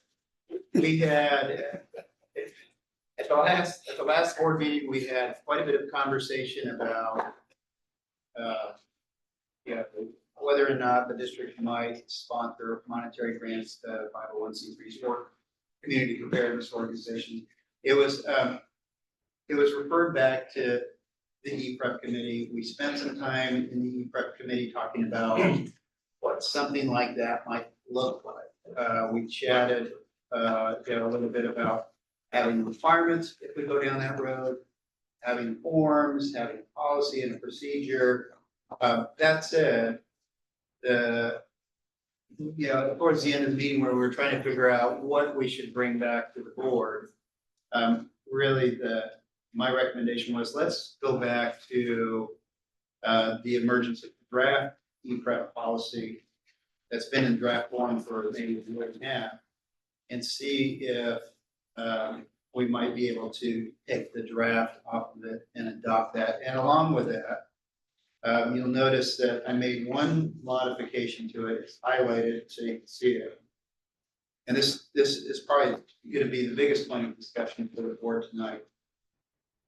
We had, at the last board meeting, we had quite a bit of conversation about whether or not the district might sponsor monetary grants to 501c3s for community preparedness organizations. It was referred back to the E-Prep committee. We spent some time in the E-Prep committee talking about what something like that might look like. We chatted, a little bit about having requirements if we go down that road, having forms, having policy and a procedure. That said, towards the end of the meeting where we were trying to figure out what we should bring back to the board, really my recommendation was let's go back to the emergency draft E-Prep policy that's been in draft 1 for maybe a year and a half, and see if we might be able to take the draft off of it and adopt that. And along with that, you'll notice that I made one modification to it. It's highlighted so you can see it. And this is probably going to be the biggest point of discussion for the board tonight.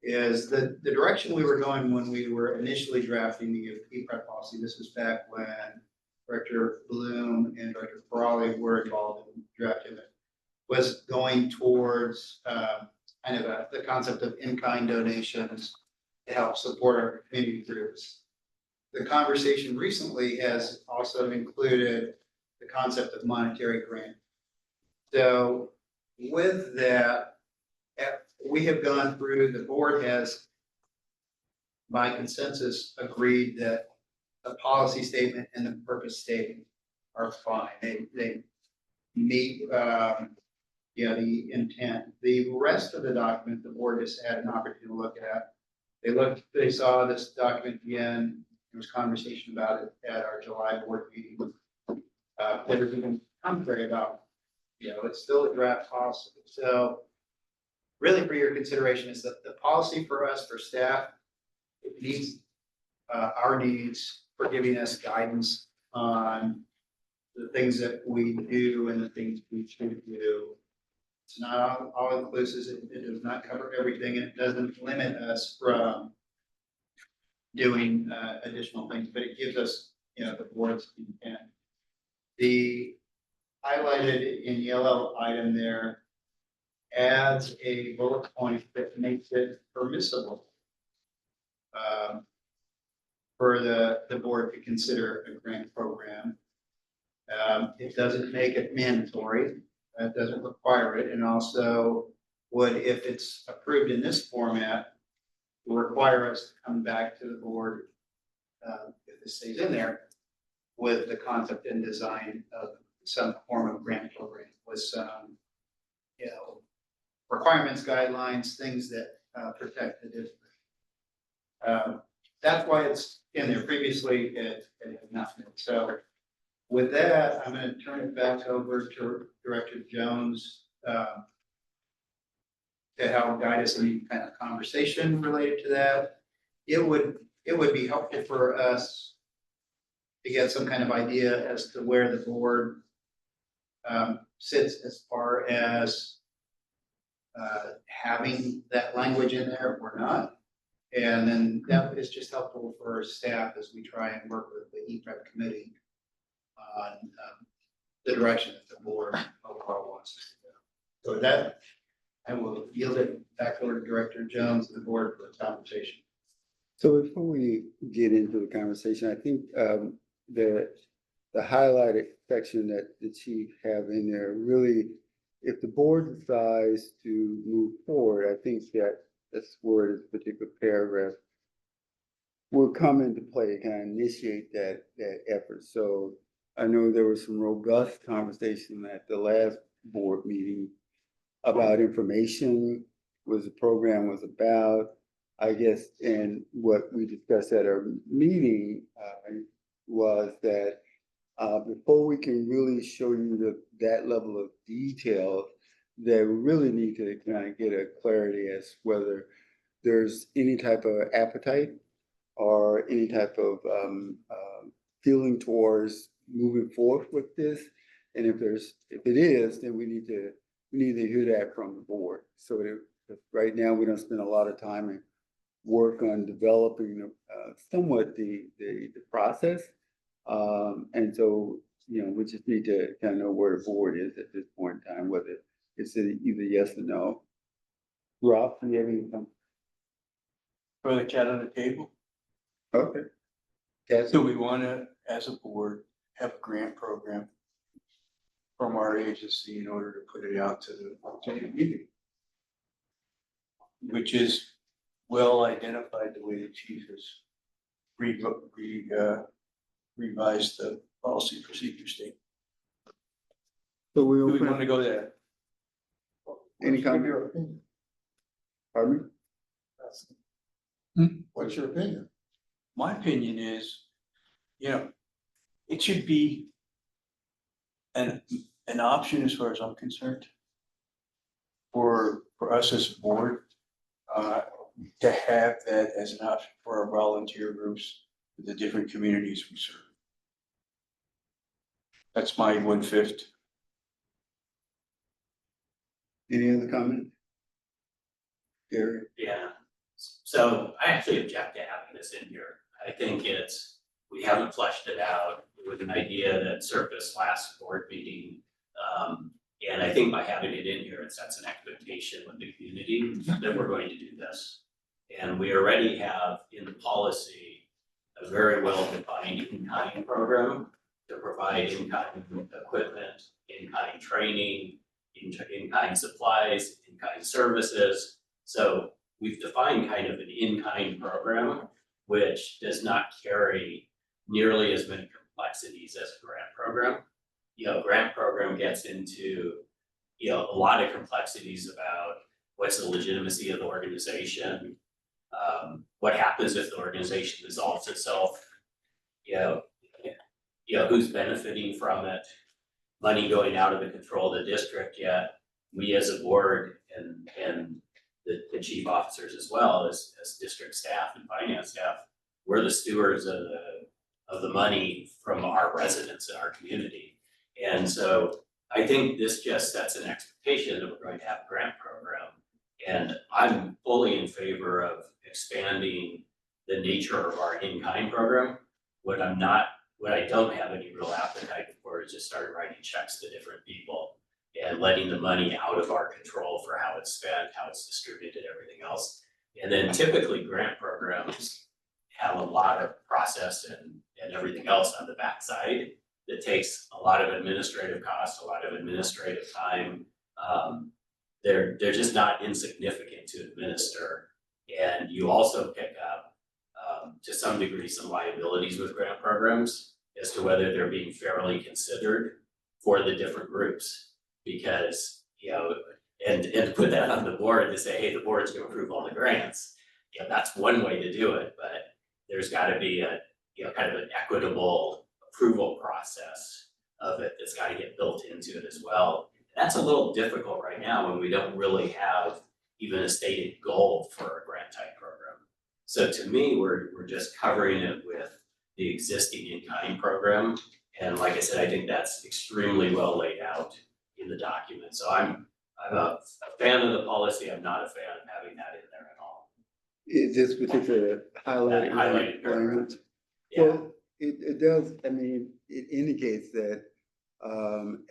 Is the direction we were going when we were initially drafting the E-Prep policy. This was back when Director Bloom and Director Crawley were involved in drafting it. Was going towards kind of the concept of in-kind donations to help support our community groups. The conversation recently has also included the concept of monetary grant. So with that, we have gone through, the board has, by consensus, agreed that the policy statement and the purpose statement are fine. They meet the intent. The rest of the document, the board just had an opportunity to look at. They saw this document again. There was conversation about it at our July board meeting. There was even commentary about, it's still a draft policy. So really for your consideration is that the policy for us, for staff, it needs our needs for giving us guidance on the things that we do and the things we should do. It's not all inclusive. It does not cover everything. It doesn't limit us from doing additional things, but it gives us, the board's intent. The highlighted in yellow item there adds a bullet point that makes it permissible for the board to consider a grant program. It doesn't make it mandatory, it doesn't require it, and also would, if it's approved in this format, will require us to come back to the board, if this stays in there, with the concept and design of some form of grant program with some, requirements, guidelines, things that protect the district. That's why it's in there. Previously, it had not been. So with that, I'm going to turn it back over to Director Jones to help guide us in any kind of conversation related to that. It would be helpful for us to get some kind of idea as to where the board sits as far as having that language in there or not. And then that is just helpful for staff as we try and work with the EPREP committee on the direction that the board overall wants us to go. So with that, I will yield it back over to Director Jones and the board for the conversation. So before we get into the conversation, I think the highlighted section that the chief have in there really, if the board decides to move forward, I think that this word, this particular paragraph, will come into play, kind of initiate that effort. So I know there was some robust conversation at the last board meeting about information, was the program was about, I guess, and what we discussed at our meeting was that before we can really show you that level of detail, that we really need to kind of get a clarity as whether there's any type of appetite or any type of feeling towards moving forward with this. And if it is, then we need to hear that from the board. So right now we don't spend a lot of time and work on developing somewhat the process. And so, we just need to kind of know where the board is at this point in time, whether it's either yes or no. Rob, do you have anything? Throw the cat on the table. Okay. Yes. Do we want to, as a board, have a grant program from our agency in order to put it out to the community? Which is well identified the way the chief has revised the policy procedure statement. So we Do we open want up to go there? any Give comment? your opinion. Pardon What's your opinion? My opinion is, it should be an option as far as I'm concerned for us as a board, to have that as an option for our volunteer groups, the different communities we serve. That's my 1/5. Any other comment? Gary? Yeah, so I actually object to having this in here. I think we haven't fleshed it out. It was an idea that surfaced last board meeting. And I think by having it in here, it sets an expectation with the community that we're going to do this. And we already have in the policy a very well-defined in-kind program to provide in-kind equipment, in-kind training, in-kind supplies, in-kind services. So we've defined kind of an in-kind program, which does not carry nearly as many complexities as a grant program. Grant program gets into, a lot of complexities about what's the legitimacy of the organization, what happens if the organization dissolves itself, who's benefiting from it, money going out of the control of the district, yet we as a board and the chief officers as well as district staff and finance staff, we're the stewards of the money from our residents in our community. And so I think this just sets an expectation that we're going to have a grant program. And I'm fully in favor of expanding the nature of our in-kind program. What I don't have any real appetite for is just start writing checks to different people and letting the money out of our control for how it's spent, how it's distributed, everything else. And then typically grant programs have a lot of process and everything else on the backside. that takes a lot of administrative costs, a lot of administrative time. They're just not insignificant to administer. And you also pick up, to some degree, some liabilities with grant programs as to whether they're being fairly considered for the different groups. Because, and to put that on the board to say, hey, the board's gonna approve all the grants, that's one way to do it, but there's gotta be a, kind of an equitable approval process of it that's gotta get built into it as well. That's a little difficult right now when we don't really have even a stated goal for a grant type program. So to me, we're just covering it with the existing in-kind program. And like I said, I think that's extremely well laid out in the document. So I'm a fan of the policy. I'm not a fan of having that in there at all. Is this particular highlight? That highlighted paragraph. language? Yeah, Well, it does, I mean, it indicates that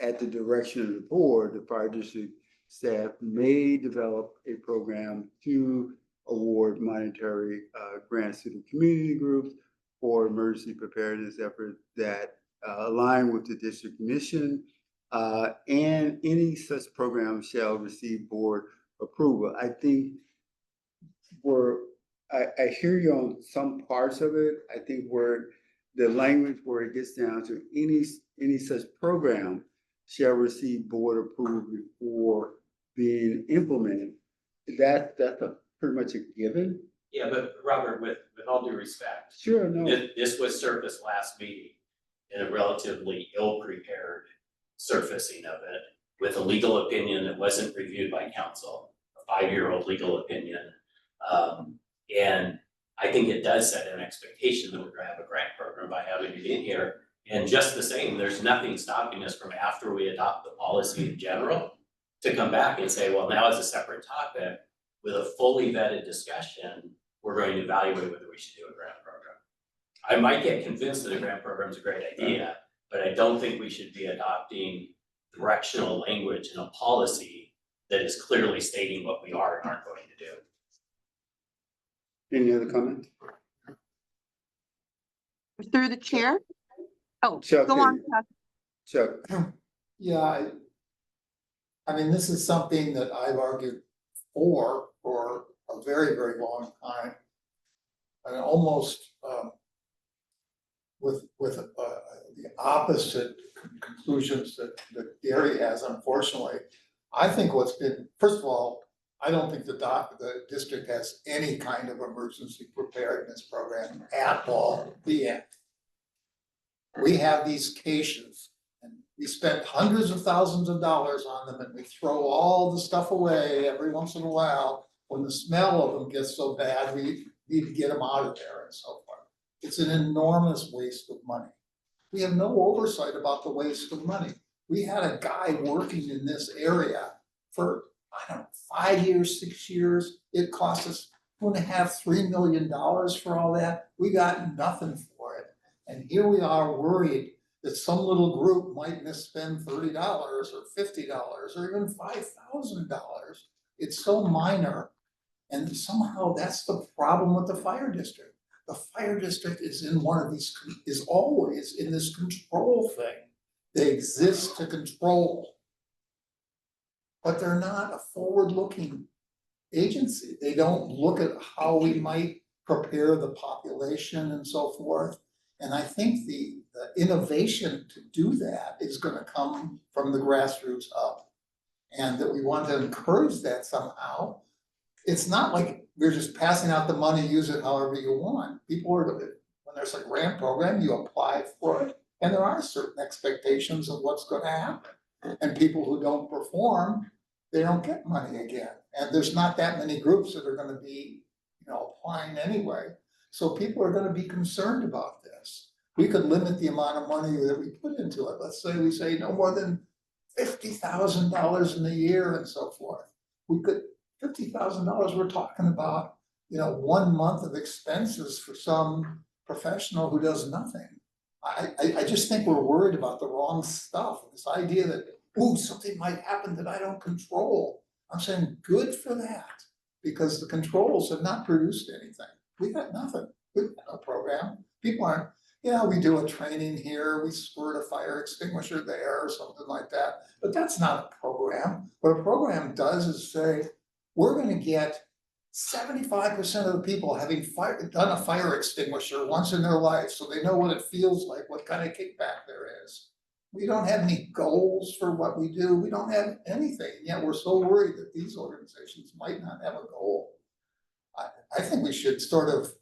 at the direction of the board, the fire district staff may develop a program to award monetary grants to the community groups for emergency preparedness efforts that align with the district mission, and any such program shall receive board approval. I think I hear you on some parts of it. I think where the language where it gets down to any such program shall receive board approval before being implemented. That's pretty much a given. yeah, but Robert, with all due respect, Sure, no. this was surfaced last meeting in a relatively ill-prepared surfacing of it with a legal opinion that wasn't reviewed by council, a 5-year-old legal opinion. And I think it does set an expectation that we're gonna have a grant program by having it in here. And just the same, there's nothing stopping us from, after we adopt the policy in general, to come back and say, well, now as a separate topic, with a fully vetted discussion, we're going to evaluate whether we should do a grant program. I might get convinced that a grant program is a great idea, but I don't think we should be adopting directional language in a policy that is clearly stating what we are and aren't going to do. Any other comment? Through the chair? Oh, Chuck, go on, Chuck. Chuck, Yeah, I mean, this is something that I've argued for a very, very long time. And almost with the opposite conclusions that Gary has, unfortunately. I think what's been, first of all, I don't think the district has any kind of emergency preparedness program at all, the end. We have these caches, and we spent hundreds of thousands of dollars on them, and we throw all the stuff away every once in a while. When the smell of them gets so bad, we need to get them out of there and so forth. It's an enormous waste of money. We have no oversight about the waste of money. We had a guy working in this area for, I don't know, 5 years, 6 years. It cost us $2.5, $3 million for all that. We got nothing for it. And here we are worried that some little group might misspend $30 or $50 or even $5,000. It's so minor. And somehow that's the problem with the fire district. The fire district is in one of these, is always in this control thing. They exist to control. But they're not a forward-looking agency. They don't look at how we might prepare the population and so forth. And I think the innovation to do that is gonna come from the grassroots up. And that we want to encourage that somehow. It's not like we're just passing out the money, use it however you want. People are, when there's a grant program, you apply for it. And there are certain expectations of what's gonna happen. And people who don't perform, they don't get money again. And there's not that many groups that are gonna be, applying anyway. So people are gonna be concerned about this. We could limit the amount of money that we put into it. Let's say we say no more than $50,000 in a year and so forth. We could, $50,000, we're talking about, 1 month of expenses for some professional who does nothing. I just think we're worried about the wrong stuff. This idea that, something might happen that I don't control. I'm saying good for that, because the controls have not produced anything. We got nothing. We got no program. People aren't, Yeah, we do a training here, we squirt a fire extinguisher there or something like that, but that's not a program. What a program does is say, we're gonna get 75% of the people having done a fire extinguisher once in their life, so they know what it feels like, what kind of kickback there is. We don't have any goals for what we do, we don't have anything, yet we're so worried that these organizations might not have a goal. I think we should sort of,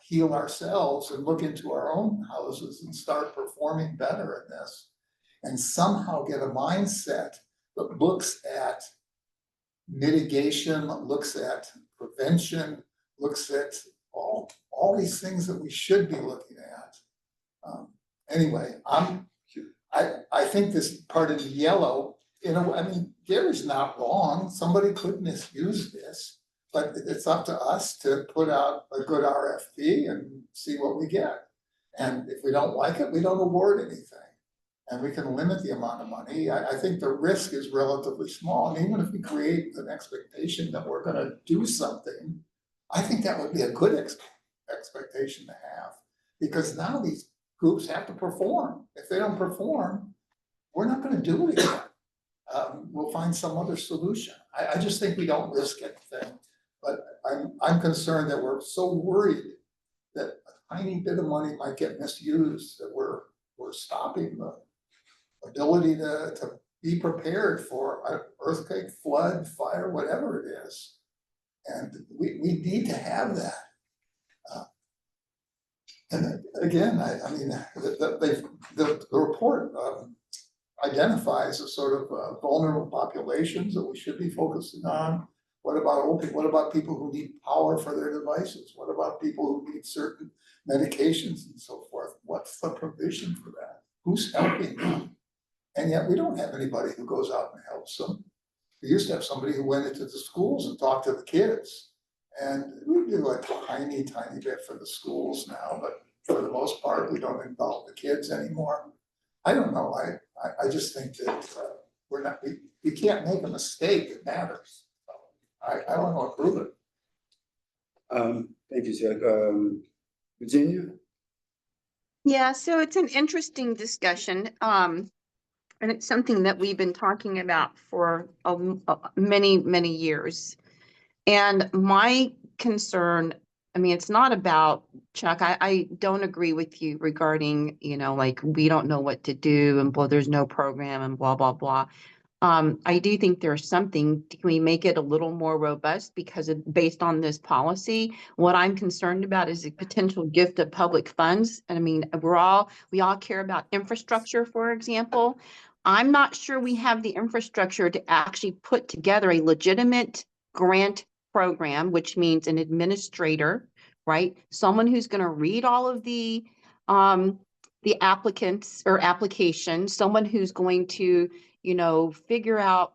heal ourselves and look into our own houses and start performing better in this. And somehow get a mindset that looks at mitigation, looks at prevention, looks at all these things that we should be looking at. Anyway, I think this part of the yellow, I mean, Gary's not wrong, somebody could misuse this. But it's up to us to put out a good RFP and see what we get. And if we don't like it, we don't award anything. And we can limit the amount of money. I think the risk is relatively small. And even if we create an expectation that we're gonna do something, I think that would be a good expectation to have. Because now these groups have to perform. If they don't perform, we're not gonna do it again. We'll find some other solution. I just think we don't risk anything. But I'm concerned that we're so worried that a tiny bit of money might get misused, that we're stopping the ability to be prepared for an earthquake, flood, fire, whatever it is. And we need to have that. And again, I mean, the report identifies a sort of vulnerable populations that we should be focusing on. What about old people? What about people who need power for their devices? What about people who need certain medications and so forth? What's the provision for that? Who's helping them? And yet we don't have anybody who goes out and helps them. We used to have somebody who went into the schools and talked to the kids. And we do a tiny bit for the schools now, but for the most part, we don't involve the kids anymore. I don't know, I just think that we can't make a mistake, it matters. I want to approve it. Thank you, Jack. Virginia? Yeah, so it's an interesting discussion. And it's something that we've been talking about for many, many years. And my concern, I mean, it's not about, Chuck, I don't agree with you regarding, like, we don't know what to do and blah, there's no program and blah, blah, blah. I do think there's something, can we make it a little more robust because based on this policy? What I'm concerned about is the potential gift of public funds. And I mean, we all care about infrastructure, for example. I'm not sure we have the infrastructure to actually put together a legitimate grant program, which means an administrator, right? Someone who's going to read all of the applicants or applications, someone who's going to figure out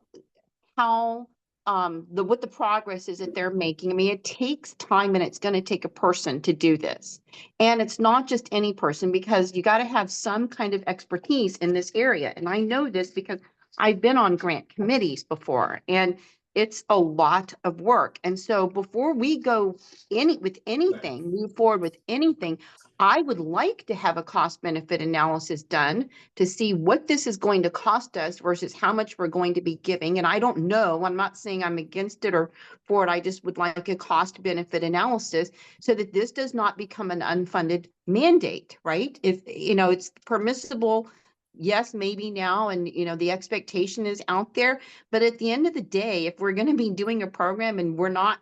how what the progress is that they're making. I mean, it takes time and it's going to take a person to do this. And it's not just any person, because you got to have some kind of expertise in this area. And I know this because I've been on grant committees before, and it's a lot of work. And so before we go move forward with anything, I would like to have a cost benefit analysis done to see what this is going to cost us versus how much we're going to be giving. And I don't know, I'm not saying I'm against it or for it. I just would like a cost benefit analysis so that this does not become an unfunded mandate, right? If, it's permissible, yes, maybe now, and the expectation is out there, but at the end of the day, if we're going to be doing a program and we're not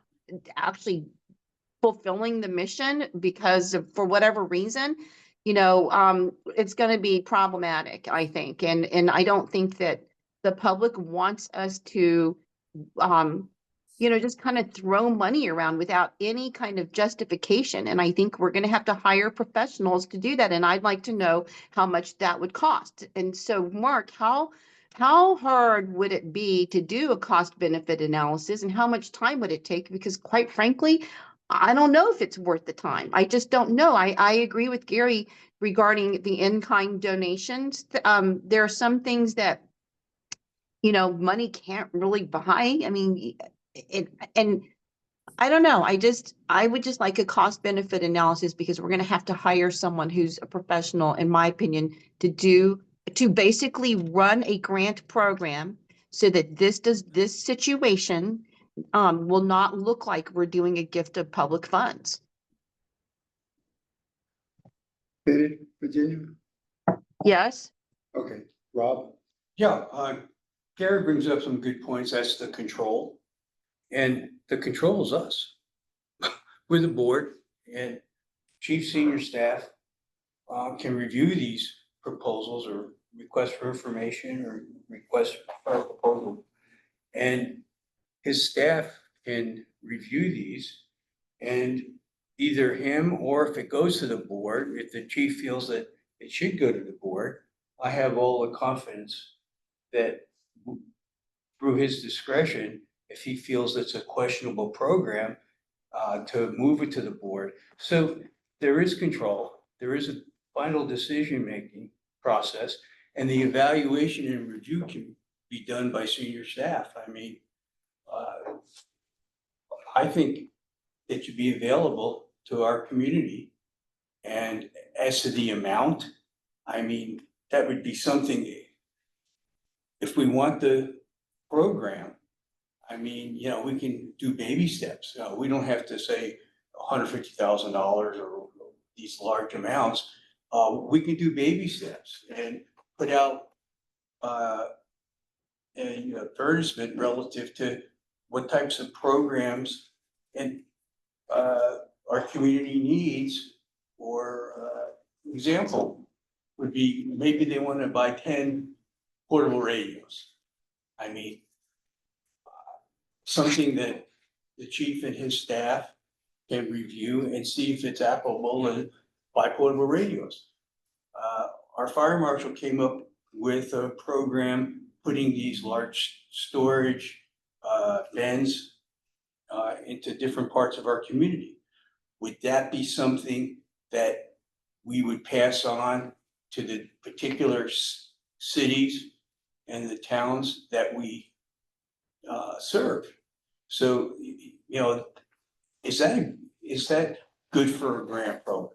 actually fulfilling the mission because for whatever reason, it's going to be problematic, I think. And I don't think that the public wants us to, just kind of throw money around without any kind of justification. And I think we're going to have to hire professionals to do that. And I'd like to know how much that would cost. And so, Mark, how hard would it be to do a cost benefit analysis, and how much time would it take? Because quite frankly, I don't know if it's worth the time. I just don't know. I agree with Gary regarding the in-kind donations. There are some things that, money can't really buy. I mean, and I don't know. I would just like a cost benefit analysis because we're gonna have to hire someone who's a professional, in my opinion, to basically run a grant program so that this situation will not look like we're doing a gift of public funds. Virginia? Yes? Okay, Rob? Yeah, Gary brings up some good points. That's the control. And the control is us. We're the board and chief senior staff can review these proposals or request for information or request for a proposal. And his staff can review these and either him or if it goes to the board, if the chief feels that it should go to the board, I have all the confidence that through his discretion, if he feels it's a questionable program, to move it to the board. So there is control, there is a final decision-making process, and the evaluation and review can be done by senior staff. I mean, I think it should be available to our community. And as to the amount, I mean, that would be something, if we want the program, I mean, you know, we can do baby steps. We don't have to say $150,000 or these large amounts. We can do baby steps and put out an advertisement relative to what types of programs and our community needs. Or example would be maybe they want to buy 10 portable radios. I mean, something that the chief and his staff can review and see if it's applicable and buy portable radios. Our fire marshal came up with a program putting these large storage bins into different parts of our community. Would that be something that we would pass on to the particular cities and the towns that we serve? So, you know, is that good for a grant program?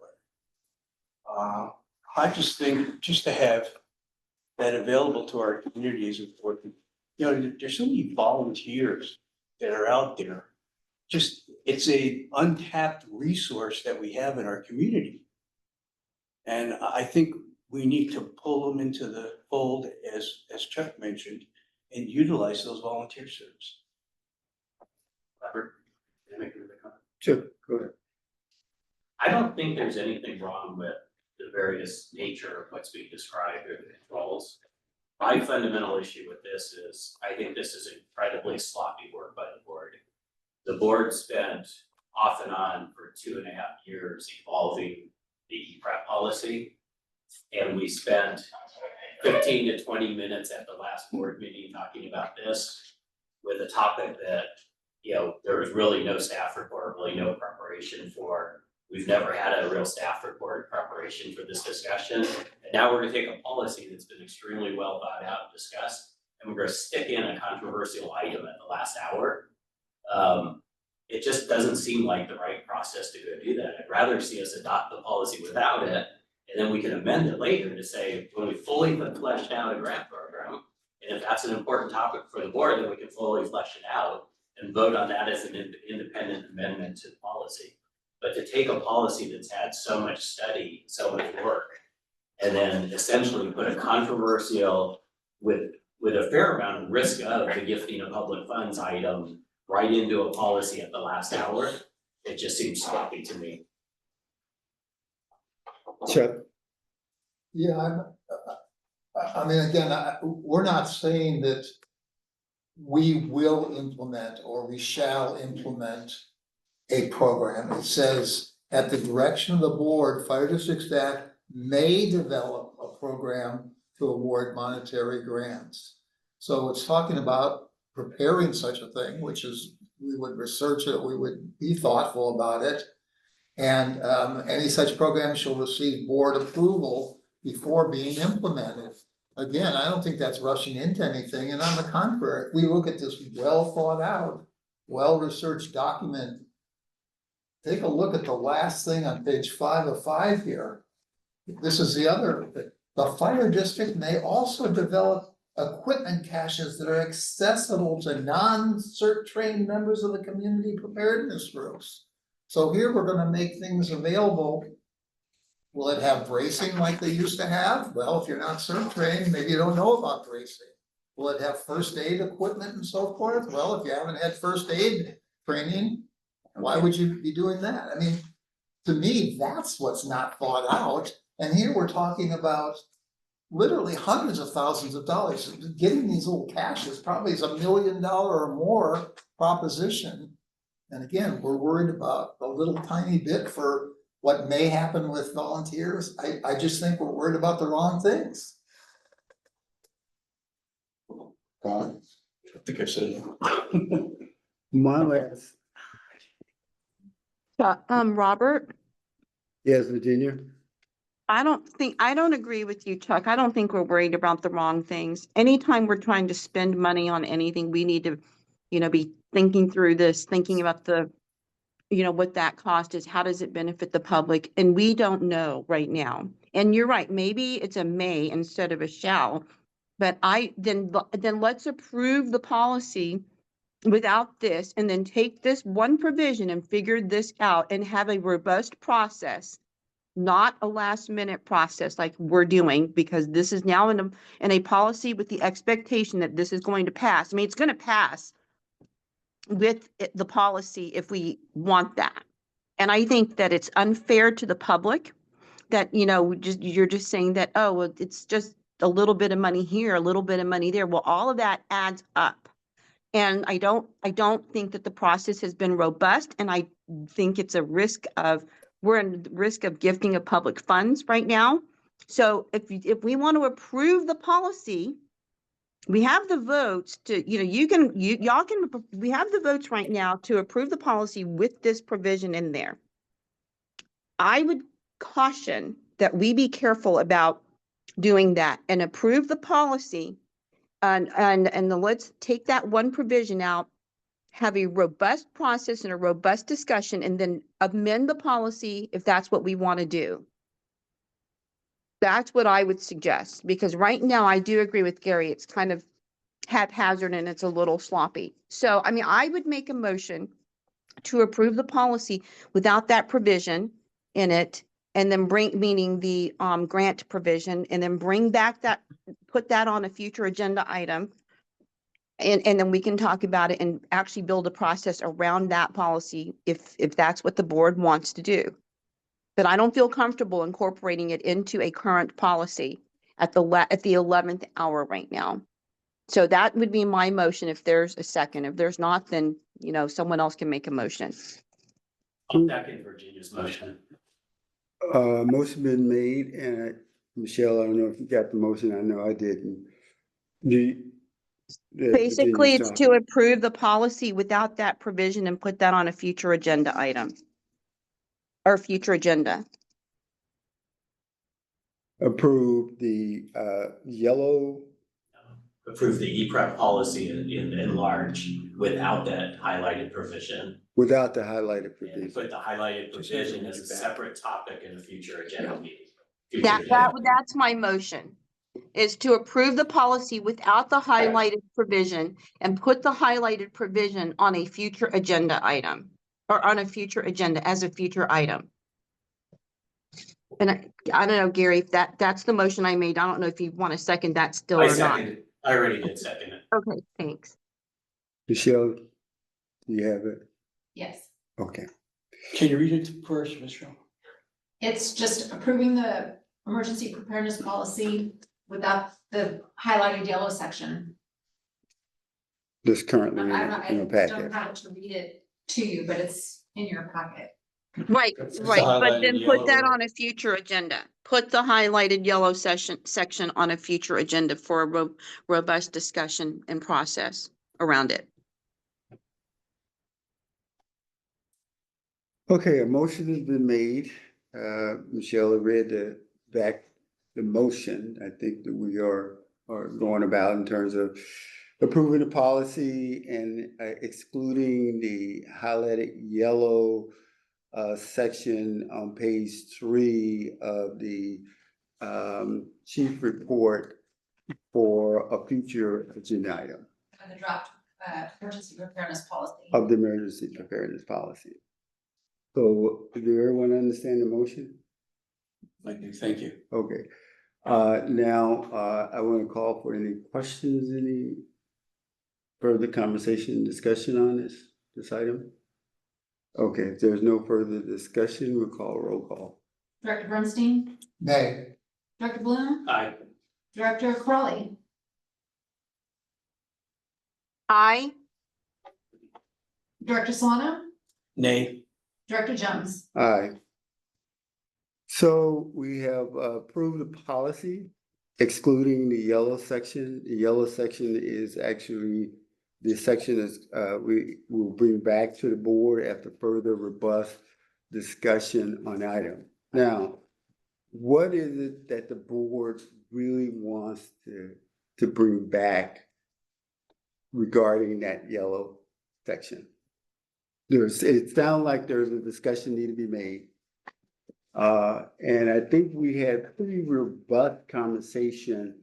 I just think just to have that available to our community is important. You know, there's so many volunteers that are out there. Just, it's a untapped resource that we have in our community. And I think we need to pull them into the fold, as Chuck mentioned, and utilize those volunteer services. Robert, can I make another comment? Sure, go ahead. I don't think there's anything wrong with the various nature of what's being described or the controls. My fundamental issue with this is, I think this is incredibly sloppy work by the board. The board spent off and on for 2.5 years evolving the E-Prep policy. And we spent 15 to 20 minutes at the last board meeting talking about this with a topic that, you know, there was really no staff report, really no preparation for. We've never had a real staff report preparation for this discussion. And now we're gonna take a policy that's been extremely well thought out and discussed, and we're gonna stick in a controversial item at the last hour. It just doesn't seem like the right process to go do that. I'd rather see us adopt the policy without it, and then we can amend it later to say, when we fully fleshed out a grant program, and if that's an important topic for the board, then we can fully flesh it out and vote on that as an independent amendment to the policy. But to take a policy that's had so much study, so much work, and then essentially put a controversial with a fair amount of risk of the gifting of public funds item right into a policy at the last hour, it just seems sloppy to me. Chuck? Yeah, I mean, again, we're not saying that we will implement or we shall implement a program. It says, at the direction of the board, fire district staff may develop a program to award monetary grants. So it's talking about preparing such a thing, which is, we would research it, we would be thoughtful about it. And any such program shall receive board approval before being implemented. Again, I don't think that's rushing into anything, and on the contrary, we look at this well thought out, well-researched document take a look at the last thing on page 5 of 5 here. This is the other, the fire district may also develop equipment caches that are accessible to non-cert trained members of the community preparedness groups. So here we're gonna make things available. Will it have bracing like they used to have? Well, if you're not cert trained, maybe you don't know about bracing. Will it have first aid equipment and so forth? Well, if you haven't had first aid training, why would you be doing that? I mean, to me, that's what's not thought out. And here we're talking about literally hundreds of thousands of dollars. Getting these little caches probably is $1 million or more proposition. And again, we're worried about a little tiny bit for what may happen with volunteers. I just think we're worried about the wrong things. I think I said. My last, Robert, yes, Virginia, I don't agree with you, Chuck. I don't think we're worried about the wrong things. Anytime we're trying to spend money on anything, we need to, be thinking through this, thinking about what that cost is, how does it benefit the public? And we don't know right now. And you're right, maybe it's a may instead of a shall. But then let's approve the policy without this and then take this one provision and figure this out and have a robust process, not a last minute process like we're doing, because this is now in a policy with the expectation that this is going to pass. I mean, it's going to pass with the policy if we want that. And I think that it's unfair to the public that, you're just saying that, oh, well, it's just a little bit of money here, a little bit of money there. Well, all of that adds up. And I don't think that the process has been robust. And I think it's we're in risk of gifting of public funds right now. So if we want to approve the policy, we have the votes to, we have the votes right now to approve the policy with this provision in there. I would caution that we be careful about doing that and approve the policy and let's take that one provision out, have a robust process and a robust discussion, and then amend the policy if that's what we want to do. That's what I would suggest, because right now I do agree with Gary. It's kind of haphazard and it's a little sloppy. So, I mean, I would make a motion to approve the policy without that provision in it, and then meaning the grant provision, and then put that on a future agenda item. And then we can talk about it and actually build a process around that policy if that's what the board wants to do. But I don't feel comfortable incorporating it into a current policy at the 11th hour right now. So that would be my motion if there's a second. If there's not, then, someone else can make a motion. I'll second Virginia's motion. motion been made, and Michelle, I don't know if you got the motion, I know I didn't. Basically, it's to approve the policy without that provision and put that on a future agenda item. Or future agenda. approve the yellow, Approve the E-Prep policy in large without that highlighted provision. without the highlighted And provision. put the highlighted provision as a separate topic in a future agenda meeting. That's my motion, is to approve the policy without the highlighted provision and put the highlighted provision on a future agenda item, or on a future agenda as a future item. And I don't know, Gary, if that's the motion I made. I don't know if you want to second that still I or not. seconded, I already did second it. Okay, thanks. Michelle, do you have it? Yes, Okay. Can you read it first, Michelle? it's just approving the emergency preparedness policy without the highlighted yellow section. This currently in I the don't packet. have to read it to you, but it's in your packet. Right, It's the right, but highlighted then put that yellow. on a future agenda. Put the highlighted yellow section on a future agenda for a robust discussion and process around it. Okay, a motion has been made. Michelle read the motion. I think that we are going about in terms of approving the policy and excluding the highlighted yellow section on page 3 of the chief report for a future agenda item And the draft, emergency preparedness policy. of the emergency preparedness policy. So, do everyone understand the motion? Thank you. Okay, now, I want to call for any questions, any further conversation, discussion on this item? Okay, if there's no further discussion, we'll call a roll call. Director Bernstein, Nay. Director Bloom, Aye. Director Crawley, I, Director Solano, Nay. Director Jones. Aye. So we have approved the policy excluding the yellow section. The yellow section is actually, the section is, we will bring back to the board after further robust discussion on the item. Now, what is it that the board really wants to bring back regarding that yellow section? It sounds like there's a discussion need to be made. And I think we had pretty robust conversation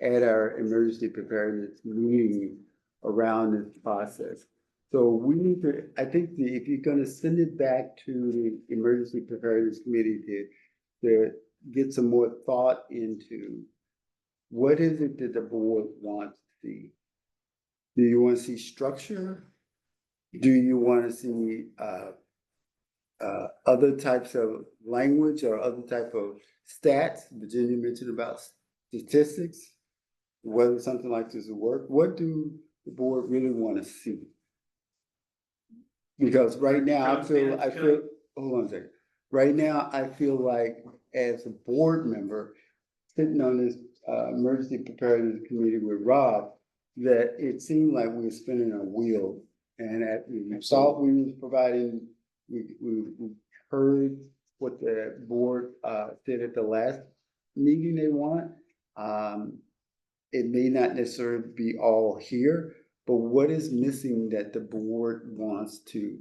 at our emergency preparedness meeting around this process. So we need to, I think if you're gonna send it back to the emergency preparedness committee to get some more thought into what is it that the board wants to see? Do you want to see structure? Do you want to see other types of language or other type of stats? Virginia mentioned about statistics, whether something like this will work. What do the board really want to see? Because right now, I feel, hold on a second. Right now, I feel like as a board member, sitting on this emergency preparedness committee with Rob, that it seemed like we were spinning our wheel. And that we thought we was providing, we heard what the board said at the last meeting they want. It may not necessarily be all here, but what is missing that the board wants to,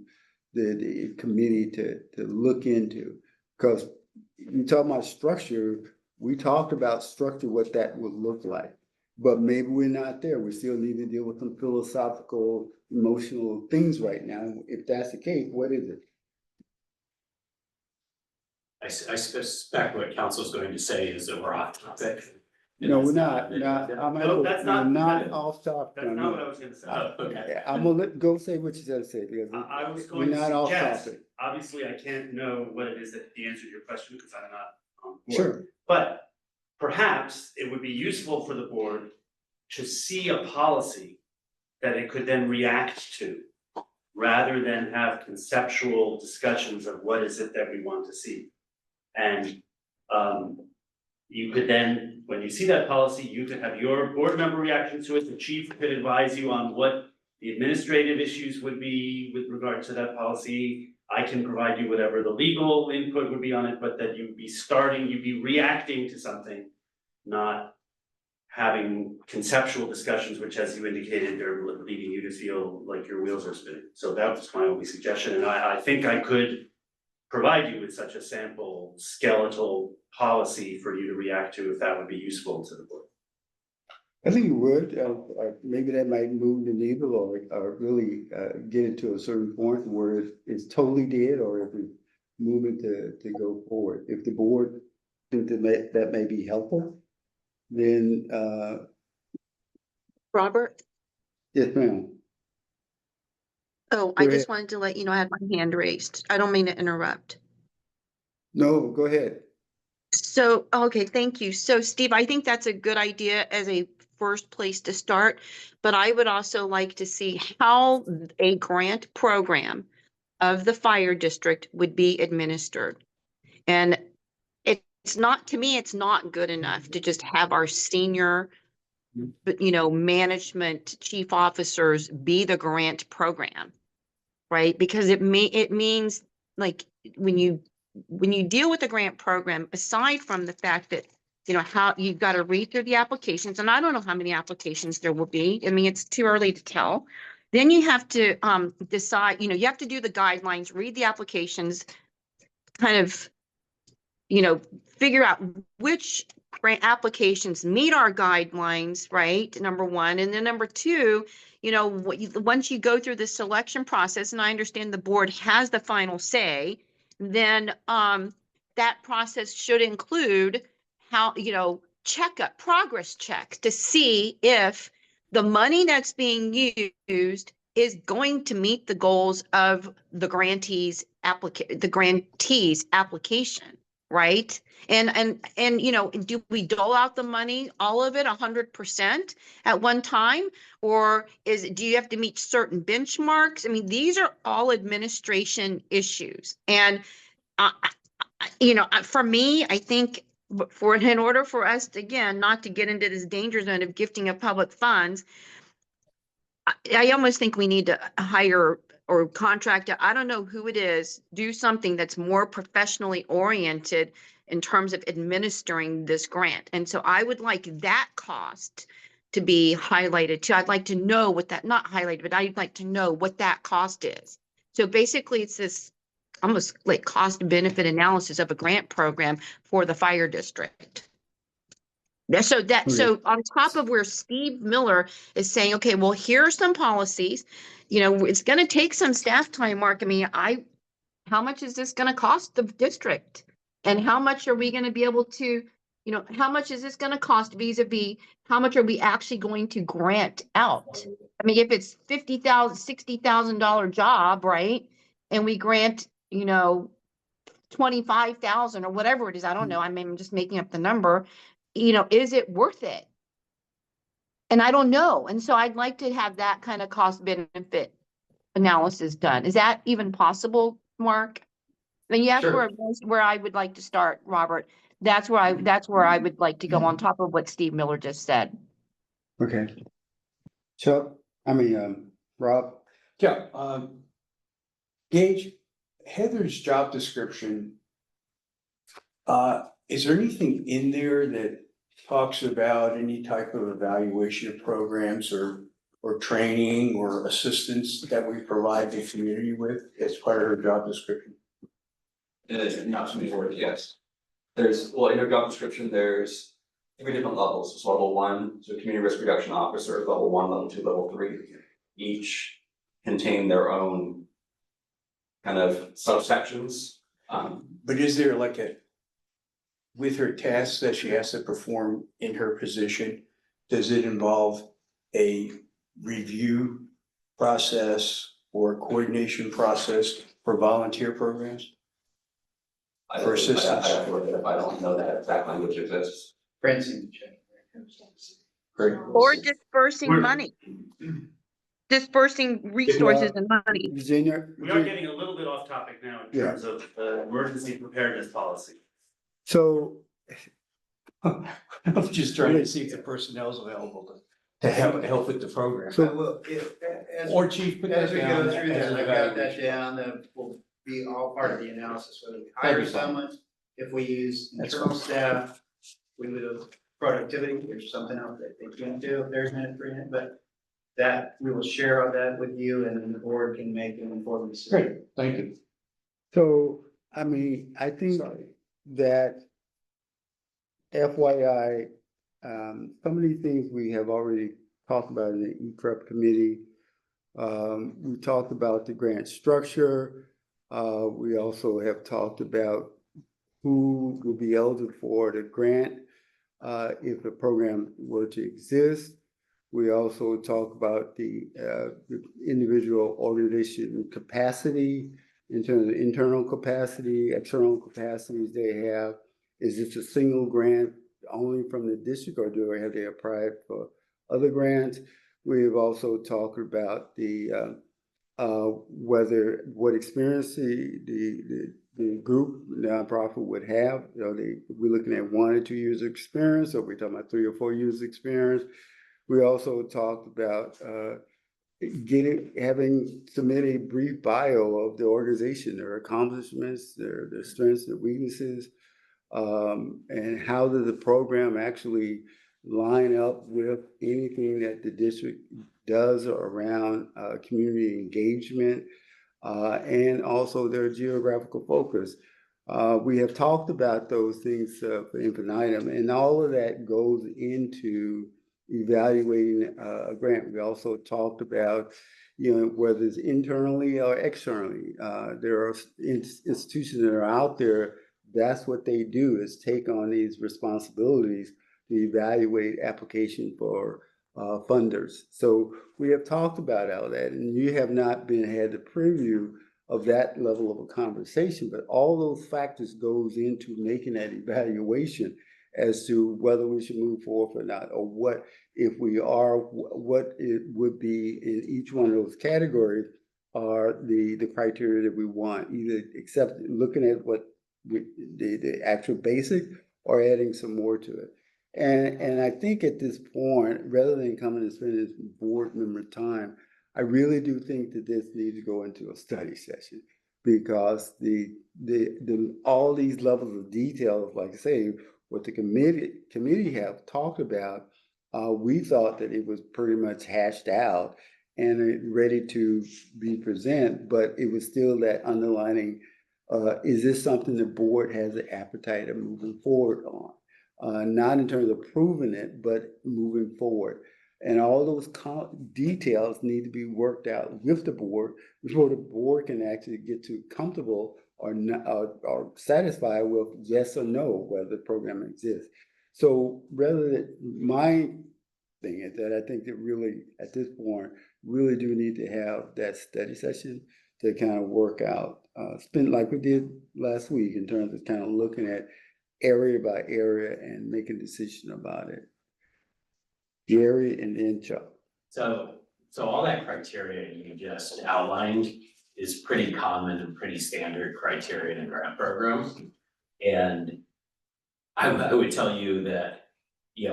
the committee to look into? Because you talk about structure, we talked about structure, what that would look like. But maybe we're not there. We still need to deal with some philosophical, emotional things right now. If that's the case, what is it? I suspect what council's going to say is that we're off topic. No, we're not. No, that's We're not- not off topic. That's not what I was gonna say. Oh, okay. I'm gonna go say what you gotta say because I was we're going not off to suggest, topic. obviously, I can't know what it is that the answer to your question, because I'm not on board. Sure. But perhaps it would be useful for the board to see a policy that it could then react to, rather than have conceptual discussions of what is it that we want to see. And you could then, when you see that policy, you could have your board member reaction to it. The chief could advise you on what the administrative issues would be with regard to that policy. I can provide you whatever the legal input would be on it, but that you'd be reacting to something, not having conceptual discussions, which, as you indicated, are leading you to feel like your wheels are spinning. So that was my only suggestion, and I think I could provide you with such a sample skeletal policy for you to react to, if that would be useful to the board. I think you would, maybe that might move the needle or really get it to a certain point where it's totally dead, or if we move it to go forward. If the board think that may be helpful, then Robert. yes, ma'am. Oh, Go I just ahead. wanted to let you know I had my hand raised. I don't mean to interrupt. No, go ahead. So, okay, thank you. So Steve, I think that's a good idea as a first place to start, but I would also like to see how a grant program of the fire district would be administered. And it's not, to me, it's not good enough to just have our senior, management chief officers be the grant program, right? Because it means like when you deal with the grant program, aside from the fact that, how you've got to read through the applications, and I don't know how many applications there will be. I mean, it's too early to tell. Then you have to decide, you have to do the guidelines, read the applications, kind of, figure out which grant applications meet our guidelines, right? Number one, and then number two, once you go through the selection process, and I understand the board has the final say, then that process should include how, progress checks to see if the money that's being used is going to meet the goals of the grantee's application, right? And do we dole out the money, all of it, 100% at one time? Or do you have to meet certain benchmarks? I mean, these are all administration issues. And, for me, I think in order for us, again, not to get into this danger zone of gifting of public funds, I almost think we need to hire or contract, I don't know who it is, do something that's more professionally oriented in terms of administering this grant. And so I would like that cost to be highlighted too. I'd like to know what that, not highlighted, but I'd like to know what that cost is. So basically it's this almost like cost benefit analysis of a grant program for the fire district. So on top of where Steve Miller is saying, okay, well, here are some policies, it's going to take some staff time, Mark. I mean, how much is this going to cost the district? And how much are we going to be able to, how much is this going to cost vis-a-vis how much are we actually going to grant out? I mean, if it's $50,000, $60,000 job, right? And we grant, 25,000 or whatever it is, I don't know. I mean, I'm just making up the number. Is it worth it? And I don't know. And so I'd like to have that kind of cost benefit analysis done. Is that even possible, Mark? And yes, Sure. where I would like to start, Robert. That's where I would like to go on top of what Steve Miller just said. Okay. Chuck, Rob? Yeah, Gage, Heather's job description, is there anything in there that talks about any type of evaluation of programs or training or assistance that we provide the community with as part of her job description? Not to be words, yes. In her job description, there's 3 different levels. It's level 1, so community risk reduction officer, level 1, level 2, level 3. Each contain their own kind of subsections. But is there with her tasks that she has to perform in her position, does it involve a review process or coordination process for volunteer programs? For assistance? I don't know that exact language exists. Francine, check. Great. Or dispersing money. Dispersing resources and money. Virginia? We are getting a little bit off topic now in terms of emergency preparedness policy. So I'm just trying to see if the personnel is available to help with the program. So, Or chief, put that as we down go through as that, an I got that evaluation. down, that will be all part of the analysis, whether we That'd hire be fine. someone, if we use That's internal staff, we would have productivity, there's something else that they can do if there's minute for it, but that, we will share all that with you and then the board can make an informed decision. Great, thank you. so, I think that FYI, some of these things we have already talked about in the E-Prep committee. We talked about the grant structure. We also have talked about who will be eligible for the grant if the program were to exist. We also talk about the individual organization capacity in terms of internal capacity, external capacities they have. Is this a single grant only from the district, or have they applied for other grants? We've also talked about the what experience the group nonprofit would have. We're looking at 1 or 2 years of experience, or we're talking about 3 or 4 years of experience. We also talked about having submitted a brief bio of the organization, their accomplishments, their strengths, their weaknesses, and how does the program actually line up with anything that the district does around community engagement, and also their geographical focus. We have talked about those things for infinitum, and all of that goes into evaluating a grant. We also talked about, whether it's internally or externally. There are institutions that are out there, that's what they do, is take on these responsibilities to evaluate application for funders. So we have talked about all that, and you have not had the preview of that level of a conversation, but all those factors goes into making that evaluation as to whether we should move forward or not, or what, if we are, what it would be in each one of those categories are the criteria that we want, either accept, looking at what the actual basic or adding some more to it. And I think at this point, rather than coming and spending this board member time, I really do think that this needs to go into a study session, because all these levels of details, like I say, what the committee have talked about, we thought that it was pretty much hashed out and ready to be presented, but it was still that underlining, is this something the board has an appetite of moving forward on? Not in terms of proving it, but moving forward. And all those details need to be worked out with the board before the board can actually get too comfortable or not, or satisfied with yes or no whether the program exists. So rather than my thing is that I think that really at this point really do need to have that study session to kind of work out, spend like we did last week in terms of kind of looking at area by area and making a decision about it. Jerry and then Chuck. So all that criteria you just outlined is pretty common and pretty standard criteria in a grant program. And I would tell you that,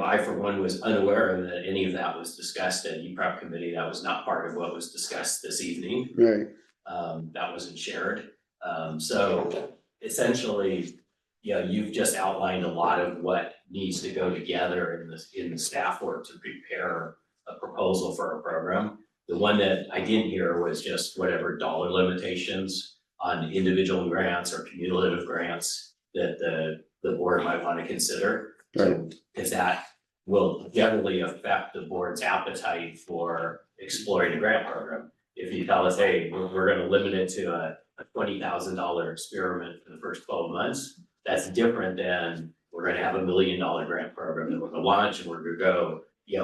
I for one was unaware that any of that was discussed at EPREP committee. That was not part of what was discussed this evening. Right. That wasn't shared. So essentially, you've just outlined a lot of what needs to go together in the staff work to prepare a proposal for a program. The one that I didn't hear was just whatever dollar limitations on individual grants or cumulative grants that the board might want to consider. Right. Because that will generally affect the board's appetite for exploring a grant program. If you tell us, hey, we're gonna limit it to a $20,000 experiment for the first 12 months, that's different than we're gonna have $1 million grant program that we're gonna launch and we're gonna go,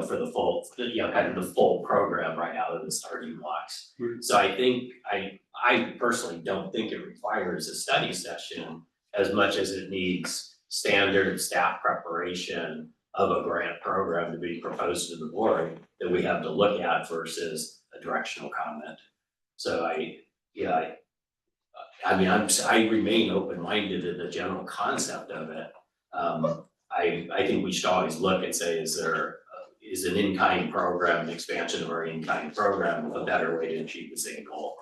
for the full, kind of the full program right out of the starting blocks. So I think, I personally don't think it requires a study session as much as it needs standard staff preparation of a grant program to be proposed to the board that we have to look at versus a directional comment. So I remain open-minded to the general concept of it. I think we should always look and say, is an in-kind program, an expansion of our in-kind program, a better way to achieve the same goal?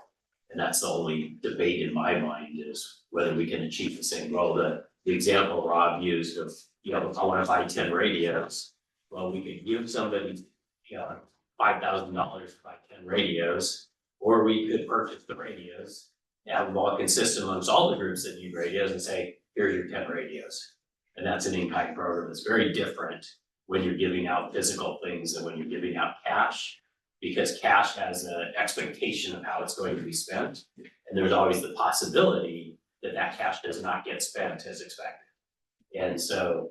And that's the only debate in my mind, is whether we can achieve the same goal. The example Rob used of, I want to buy 10 radios. Well, we could give somebody, $5,000 to buy 10 radios, or we could purchase the radios, have them all consistent amongst all the groups that need radios and say, here's your 10 radios. And that's an in-kind program. It's very different when you're giving out physical things than when you're giving out cash, because cash has an expectation of how it's going to be spent. And there's always the possibility that that cash does not get spent as expected. And so,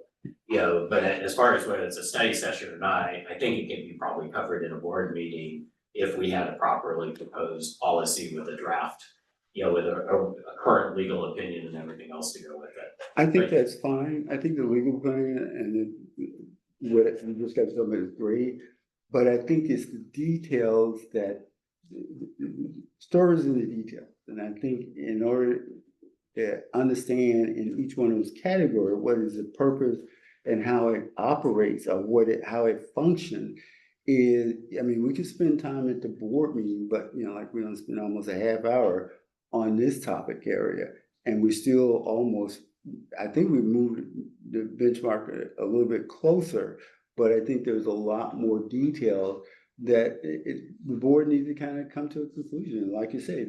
but as far as whether it's a study session or not, I think it can be probably covered in a board meeting if we had a properly proposed policy with a draft, with a current legal opinion and everything else to go with it. I think that's fine. I think the legal opinion and what you just got to tell me is great, but I think it's the details that stories in the details. And I think in order to understand in each one of those categories, what is the purpose and how it operates or how it functions is, we can spend time at the board meeting, but like we don't spend almost a half hour on this topic area. And we still almost, I think we moved the benchmark a little bit closer, but I think there's a lot more detail that the board needs to kind of come to a conclusion. Like you say,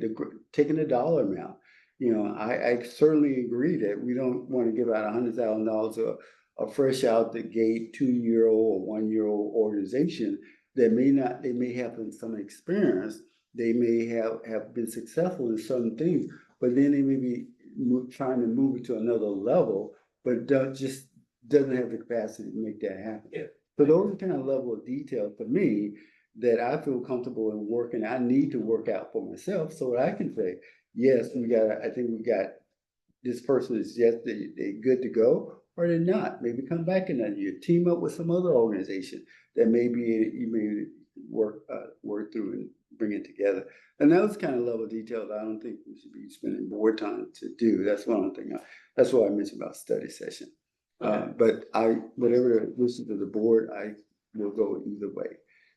taking the dollar amount, you know, I certainly agree that we don't want to give out $100,000 to a fresh out the gate 2-year-old or 1-year-old organization that they may have some experience, they may have been successful in certain things, but then they may be trying to move it to another level, but just doesn't have the capacity to make that happen. Yeah. So those are kind of level of detail for me that I feel comfortable in working. I need to work out for myself so that I can say, yes, I think we got, this person is, yes, they good to go, or they're not. Maybe come back another year, team up with some other organization that maybe you may work through and bring it together. And those kind of level details, I don't think we should be spending more time to do. That's one thing. That's what I mentioned about study session. But whatever the wishes of the board, I will go either way.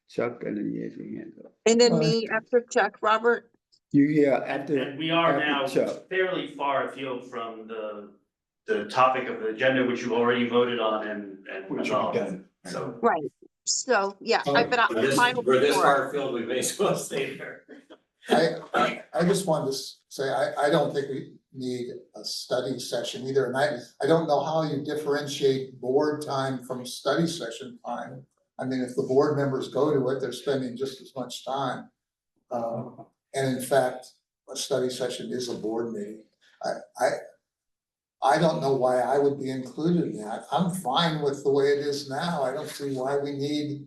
Chuck, I know you had your hand up. And then me after Chuck, Robert. And we are after now Chuck. fairly far afield from the topic of the agenda, which you've already voted on and Which all. we've done. So. Right. So, yeah, Sorry. but We're this far afield, we may as well stay there. I just wanted to say, I don't think we need a study session either, and I don't know how you differentiate board time from study session time. I mean, if the board members go to it, they're spending just as much time. And in fact, a study session is a board meeting. I don't know why I would be included in that. I'm fine with the way it is now. I don't see why we need,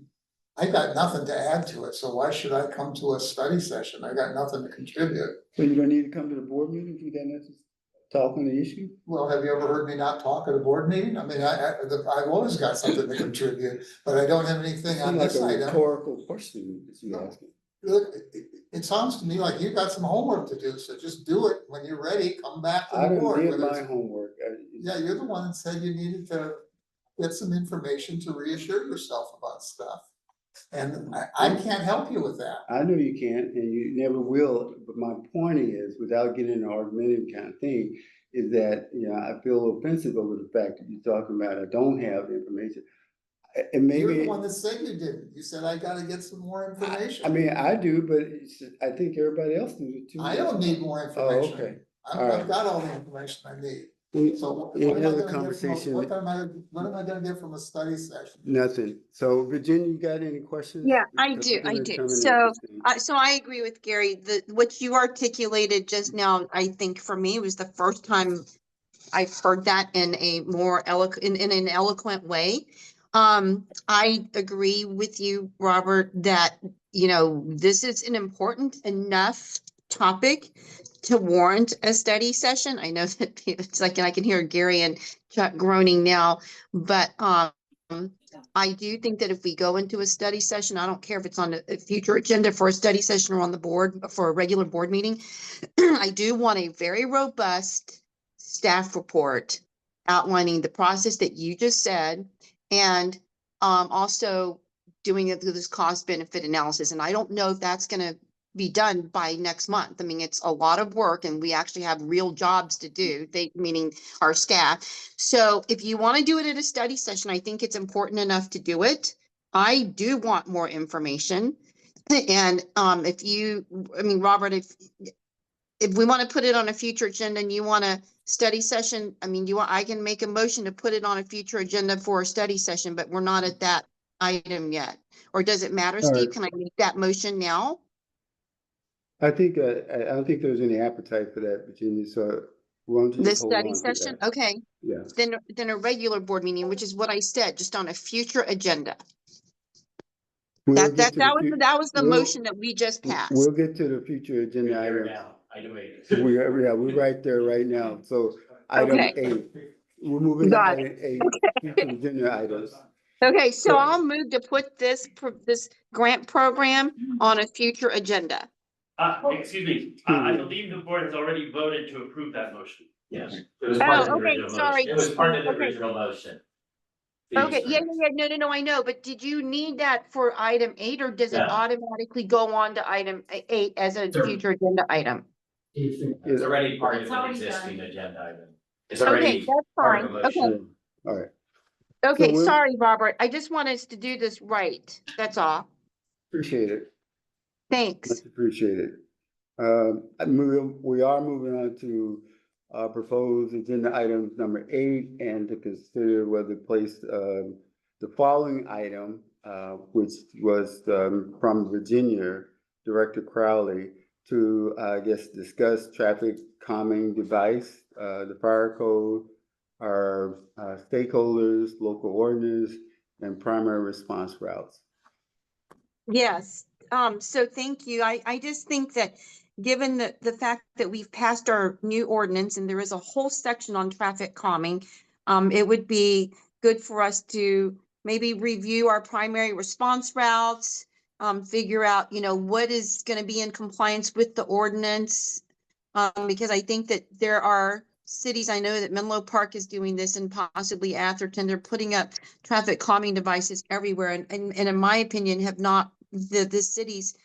I got nothing to add to it, so why should I come to a study session? I got nothing to contribute. So you're gonna need to come to the board meeting if you got nothing to talk on the issue? Well, have you ever heard me not talk at a board meeting? I mean, I've always got something to contribute, but I don't have anything on Seems this like a item. rhetorical question that you asking. Look, it sounds to me like you've got some homework to do, so just do it. When you're ready, come back to I the done board. did whether my it's- homework. Yeah, you're the one that said you needed to get some information to reassure yourself about stuff. And I can't help you with that. I know you can't, and you never will, but my point is, without getting an argumentative kind of thing, is that, you know, I feel offensive over the fact that you're talking about I don't have the information. And You're maybe, the one that said you didn't. You said, I gotta get some more information. I mean, I do, but I think everybody else does it too. I don't need more Oh, information. okay. I've got all the information I need. So Any what am I other gonna get from, conversation? what am I gonna get from a study session? Nothing. So Virginia, you got any questions? Yeah, I Because do, we're gonna I do. terminate So, this thing. so I agree with Gary, what you articulated just now, I think for me was the first time I've heard that in a more in an eloquent way. I agree with you, Robert, that, you know, this is an important enough topic to warrant a study session. I know that it's like, and I can hear Gary and Chuck groaning now, but, I do think that if we go into a study session, I don't care if it's on a future agenda for a study session or on the board for a regular board meeting. I do want a very robust staff report outlining the process that you just said and also doing this cost benefit analysis. And I don't know if that's going to be done by next month. I mean, it's a lot of work and we actually have real jobs to do, meaning our staff. So if you want to do it at a study session, I think it's important enough to do it. I do want more information. And I mean, Robert, if we want to put it on a future agenda and you want a study session, I mean, I can make a motion to put it on a future agenda for a study session, but we're not at that item yet. Or does it matter, All right. Steve? Can I make that motion now? I think, I don't think there's any appetite for that, Virginia, so why don't you The just hold study on to session? that? Okay, Yeah. then a regular board meeting, which is what I said, just on a future agenda. We'll That get to the was the we'll- motion that we just passed. We'll get to the future agenda Here item. now, item 8. We're right there right now. So item Okay. 8, we're moving to Got item 8, future agenda items. Okay, so So- I'll move to put this grant program on a future agenda. Excuse me, I believe the board has already voted to approve that motion. Yes. It was part of the Oh, okay, original sorry. motion. It was part of the Okay. original motion. Okay, yeah, no, I know, but did you need that for item 8 or does it Yeah. automatically go on to item 8 as a Sure. future agenda item? It's already part of It's an already existing agenda item. It's Okay, already that's part fine. of a motion. Okay, All right, okay, we'll- sorry, Robert. I just want us to do this right. That's all. appreciate it. Thanks. Much appreciated. We are moving on to proposed agenda item number 8 and to consider whether to place the following item, which was from Virginia, Director Crowley, to discuss traffic calming device, the fire code, our stakeholders, local ordinance, and primary response routes. Yes, so thank you. I just think that given the fact that we've passed our new ordinance and there is a whole section on traffic calming, it would be good for us to maybe review our primary response routes, figure out, what is gonna be in compliance with the ordinance. Because I think that there are cities, I know that Menlo Park is doing this and possibly Atherton, they're putting up traffic calming devices everywhere and in my opinion have not, the cities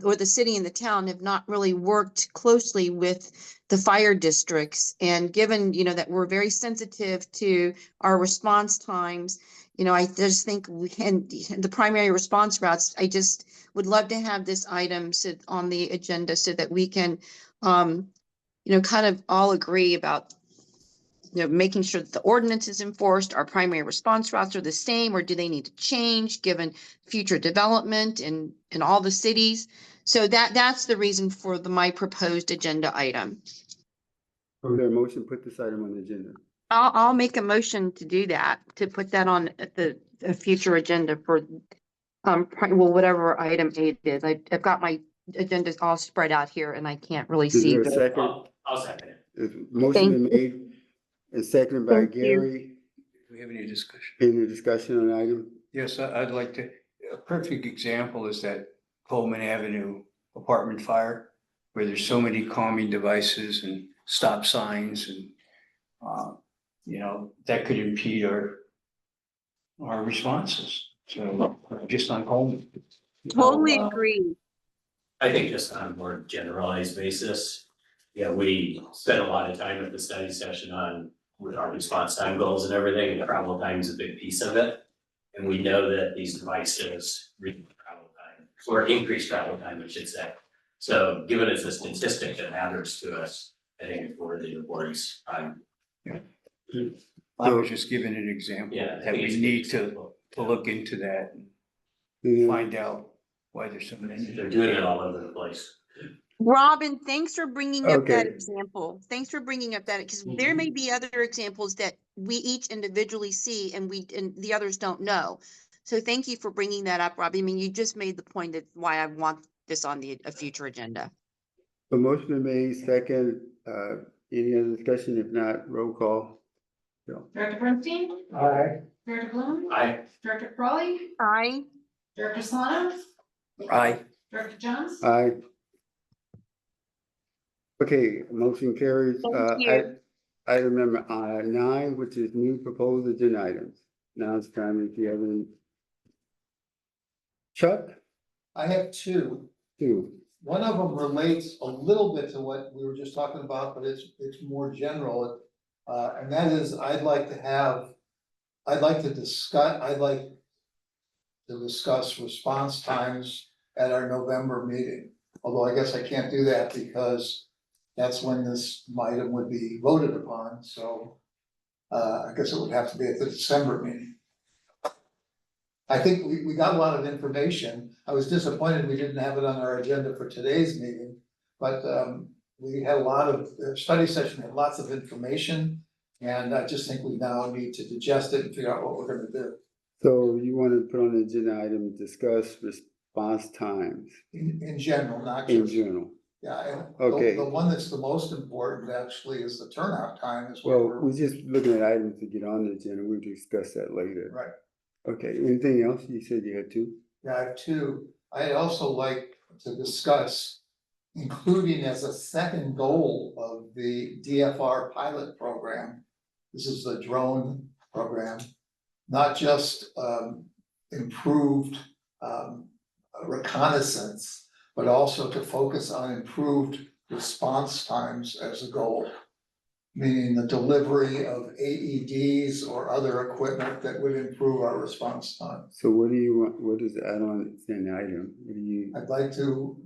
or the city and the town have not really worked closely with the fire districts. And given, that we're very sensitive to our response times, I just think and the primary response routes, I just would love to have this item sit on the agenda so that we can, kind of all agree about, making sure that the ordinance is enforced, our primary response routes are the same, or do they need to change given future development in all the cities? So that's the reason for my proposed agenda item. Is there a motion to put this item on the agenda? I'll make a motion to do that, to put that on a future agenda for, whatever item 8 is. I've got my agendas all spread out here and I can't really Is see. there a second? I'll second it. Motion been made and seconded by Thank you. Gary. Do we have any discussion? Any discussion on the item? Yes, I'd like to, a perfect example is that Coleman Avenue apartment fire, where there's so many calming devices and stop signs and, that could impede our responses. So just on Coleman. Totally So, agree. I think just on a more generalized basis, we spent a lot of time at the study session on with our response time goals and everything, and travel time is a big piece of it. And we know that these devices reduce travel time, or increase travel time, I should say. So given it's a statistic that matters to us, I think it's worthy of board's time. I was just giving an example Yeah. that we need to look into that and Yeah. find out why there's so many. They're doing it all over the place. Robin, thanks for bringing up that Okay. example. Thanks for bringing up that, because there may be other examples that we each individually see and the others don't know. So thank you for bringing that up, Robbie. I mean, you just made the point that why I want this on a future agenda. A motion been made, second, any other discussion? If not, roll call. Director Bernstein? Aye. Director Bloom? I, Director Crawley? Aye. Director Solano? Aye. Director Jones? Aye. Okay, motion carries. Thank you. Item number 9, which is new proposed agenda items. Now it's time if you have any. Chuck? I have 2. 2. One of them relates a little bit to what we were just talking about, but it's more general. And that is, I'd like to discuss response times at our November meeting. Although I guess I can't do that because that's when this item would be voted upon, so I guess it would have to be at the December meeting. I think we got a lot of information. I was disappointed we didn't have it on our agenda for today's meeting, but we had a lot of study session, had lots of information. And I just think we now need to digest it and figure out what we're gonna do. So you want to put on the agenda item, discuss response times In general, not in just, general. yeah, and Okay. the one that's the most important actually is the turnout time is Well, where we're just looking at items to get on the agenda. We'll discuss that later. right. Okay, anything else? You said you had 2? Yeah, I have 2. I'd also like to discuss including as a second goal of the DFR pilot program. This is the drone program, not just improved reconnaissance, but also to focus on improved response times as a goal. Meaning the delivery of AEDs or other equipment that would improve our response time. So what do you want, what is the add-on an item? What do you, I'd like to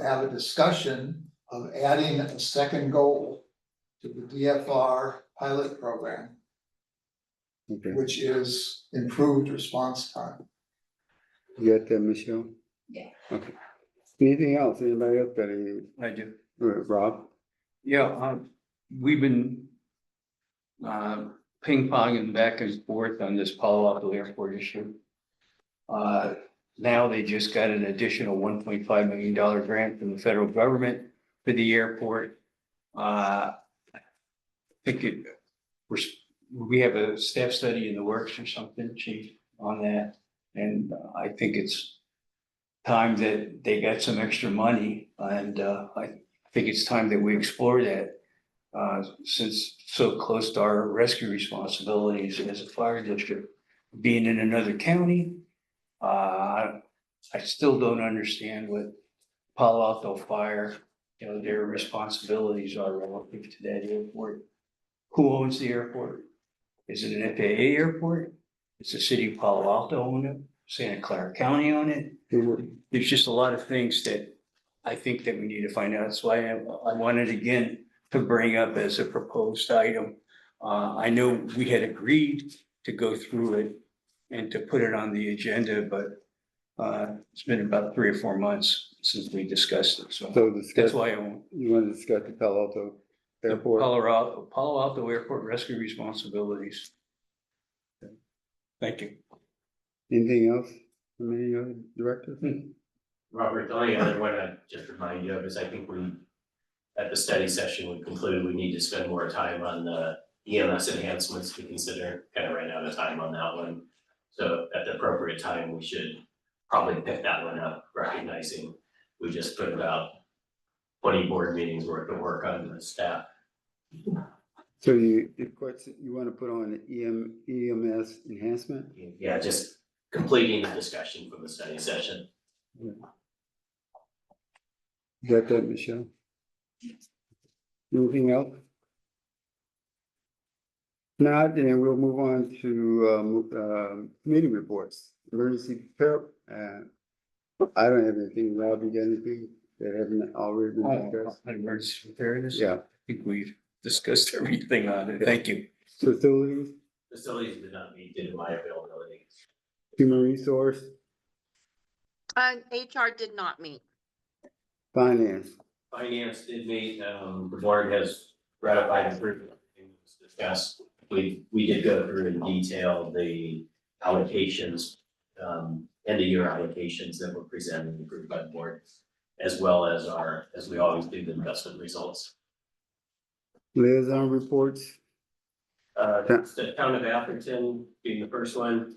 have a discussion of adding a second goal to the DFR pilot program, Okay, which is improved response time. you got that, Michelle? Yeah. Okay. Anything else? Anybody else got any, I do. Rob? Yeah, we've been ping ponging back and forth on this Palo Alto Airport issue. Now they just got an additional $1.5 million grant from the federal government for the airport. I think we have a staff study in the works or something, chief, on that. And I think it's time that they got some extra money, and I think it's time that we explore that. Since so close to our rescue responsibilities as a fire district, being in another county. I still don't understand what Palo Alto Fire, their responsibilities are relative to that airport. Who owns the airport? Is it an FAA airport? Is the city of Palo Alto own it? Santa Clara County own it? There's just a lot of things that I think that we need to find out. That's why I wanted again to bring up as a proposed item. I know we had agreed to go through it and to put it on the agenda, but it's been about 3 or 4 months since we discussed it, so So that's discuss, why you want to discuss the Palo Alto the Airport? Palo Alto Airport rescue responsibilities. Thank you. Anything else from any other directors? Robert, the only other one I'd just remind you of is I think at the study session, we concluded we need to spend more time on the EMS enhancements to consider, kind of ran out of time on that one. So at the appropriate time, we should probably pick that one up, recognizing we just put about 20 board meetings worth of work on the staff. So you want to put on the EMS enhancement? Yeah, just completing the discussion from the study session. You got that, Michelle? Anything else? Not, then we'll move on to meeting reports, emergency prep. I don't have anything. Rob, you got anything that haven't already been discussed? Emergency preparedness? Yeah, I think we've discussed everything on it. Thank you. facilities, Facilities did not meet due to my availability. human resource, HR did not meet. finance. Finance did meet, the board has ratified improvement, everything was discussed. We did go through in detail the allocations, end of year allocations that were presented and approved by the board, as well as as we always do, the investment results. Liaison reports, The town of Atherton being the first one,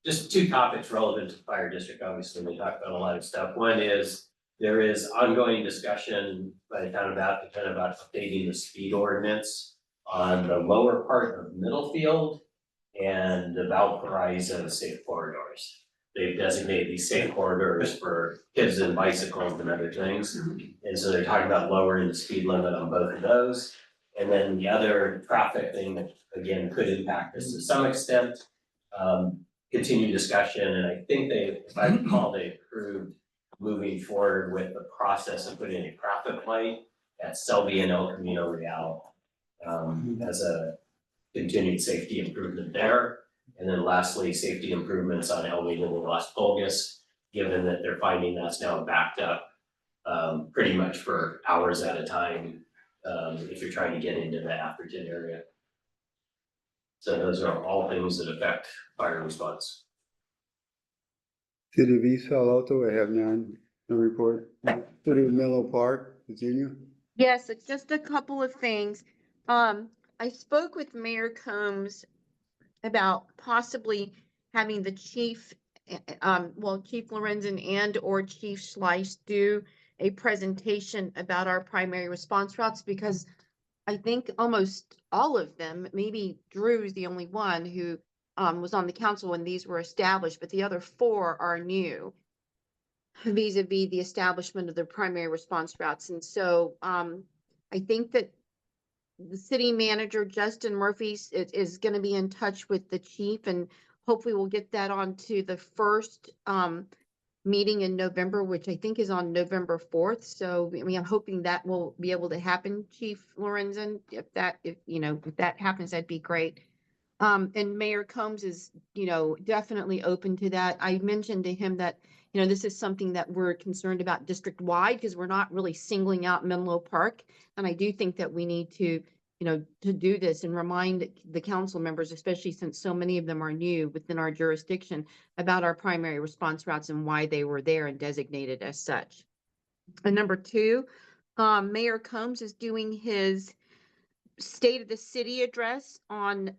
just 2 topics relevant to the fire district, obviously, we talked about a lot of stuff. One is, there is ongoing discussion by the town of Atherton about updating the speed ordinance on the lower part of Middlefield and the Valparaiso safe corridors. They've designated these safe corridors for kids and bicycles and other things. And so they're talking about lowering the speed limit on both of those. And then the other traffic thing that, again, could impact us to some extent, continued discussion, and I think if I recall, they approved moving forward with the process of putting a traffic light at Selby and El Camino Real, as a continued safety improvement there. And then lastly, safety improvements on El Camino and Las Pulgas, given that they're finding that's now backed up, pretty much for hours at a time, if you're trying to get into the Atherton area. So those are all things that affect fire response. City of East Palo Alto, I have none, no report. City of Menlo Park, Virginia. Yes, it's just a couple of things. I spoke with Mayor Combs about possibly having the chief, Chief Lorenzen and or Chief Schleiss do a presentation about our primary response routes, because I think almost all of them, maybe Drew's the only one who was on the council when these were established, but the other 4 are new vis-a-vis the establishment of the primary response routes. And so I think that the city manager, Justin Murphy, is going to be in touch with the chief, and hopefully we'll get that onto the first meeting in November, which I think is on November 4th. So, I mean, I'm hoping that will be able to happen, Chief Lorenzen. If that happens, that'd be great. And Mayor Combs is, definitely open to that. I mentioned to him that, this is something that we're concerned about district-wide because we're not really singling out Menlo Park. And I do think that we need to, to do this and remind the council members, especially since so many of them are new within our jurisdiction, about our primary response routes and why they were there and designated as such. And number two, Mayor Combs is doing his State of the City address on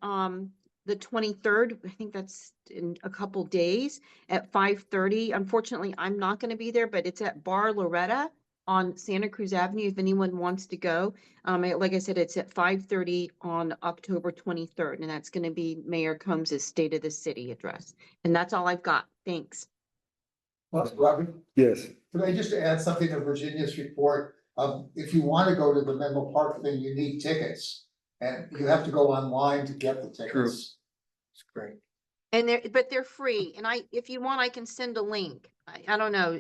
the 23rd. I think that's in a couple days at 5:30. Unfortunately, I'm not going to be there, but it's at Bar Loretta on Santa Cruz Avenue if anyone wants to go. Like I said, it's at 5:30 on October 23rd, and that's going to be Mayor Combs' State of the City address. And that's all I've got. Thanks. Well, Robert, Yes. could I just add something to Virginia's report? If you want to go to the Menlo Park thing, you need tickets. And you have to go online to get the tickets. True. It's great. And they're free. And if you want, I can send a link. I don't know.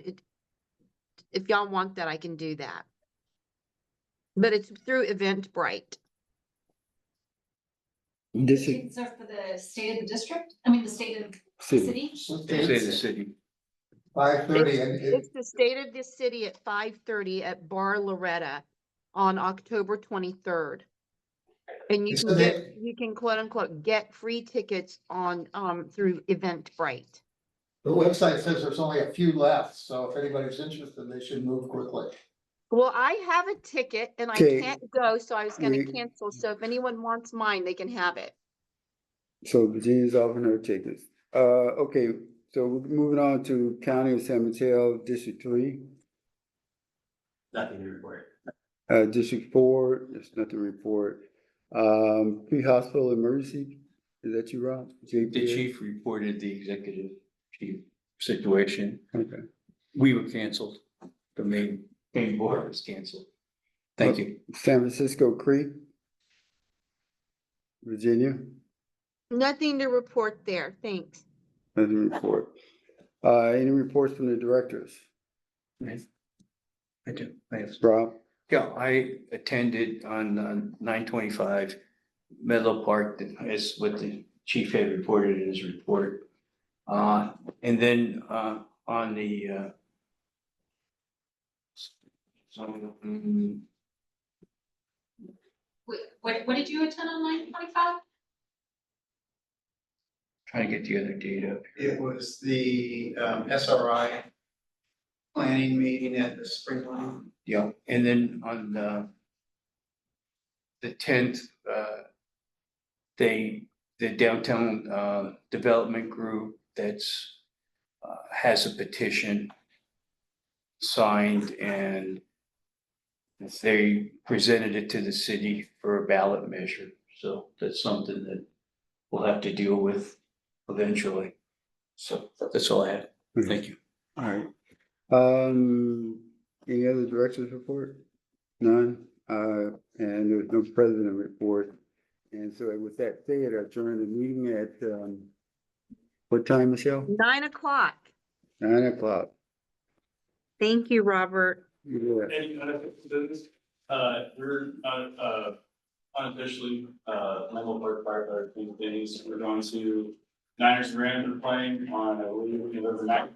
If y'all want that, I can do that. But it's through Eventbrite. This is Tickets are for the state of the district, the state of the city. city. Say the city. 5:30 and It's the State of the City at 5:30 at Bar Loretta on October 23rd. And you So can they- you can quote unquote get free tickets on through Eventbrite. the website says there's only a few left, so if anybody's interested, they should move quickly. Well, I have a ticket and I Okay. can't go, so I was gonna We- cancel. So if anyone wants mine, they can have it. So Virginia's offering her tickets. Okay, so we're moving on to County of San Mateo, District 3. Nothing to report. District 4, there's nothing to report. Pre-hospital emergency, is that you, Rob? The JPA? chief reported the executive chief situation. Okay. We were canceled. The main board was canceled. Thank you. San Francisco Creek. Virginia, Nothing to report there. Thanks. nothing to report. Any reports from the directors? I do. I have. Rob? Yeah, I attended on 9/25 Menlo Park, as what the chief had reported in his report. And then on the Wait, what did you attend on 9/25? trying to get the other date up. It was the SRI planning meeting at the spring line. Yeah, and then on the 10th, the downtown development group that's has a petition signed, and they presented it to the city for a ballot measure. So that's something that we'll have to deal with eventually. So that's all I had. Thank you. All right. Any other directors report? None, and there's no president report. And so with that said, I adjourn the meeting at, what time, Michelle? 9 o'clock. 9 o'clock. Thank you, Robert. Yeah. Any benefit to business? We're unofficially, Menlo Park Firefighter Team Things. We're going to Niners Grand, they're playing on, I believe, November 9th.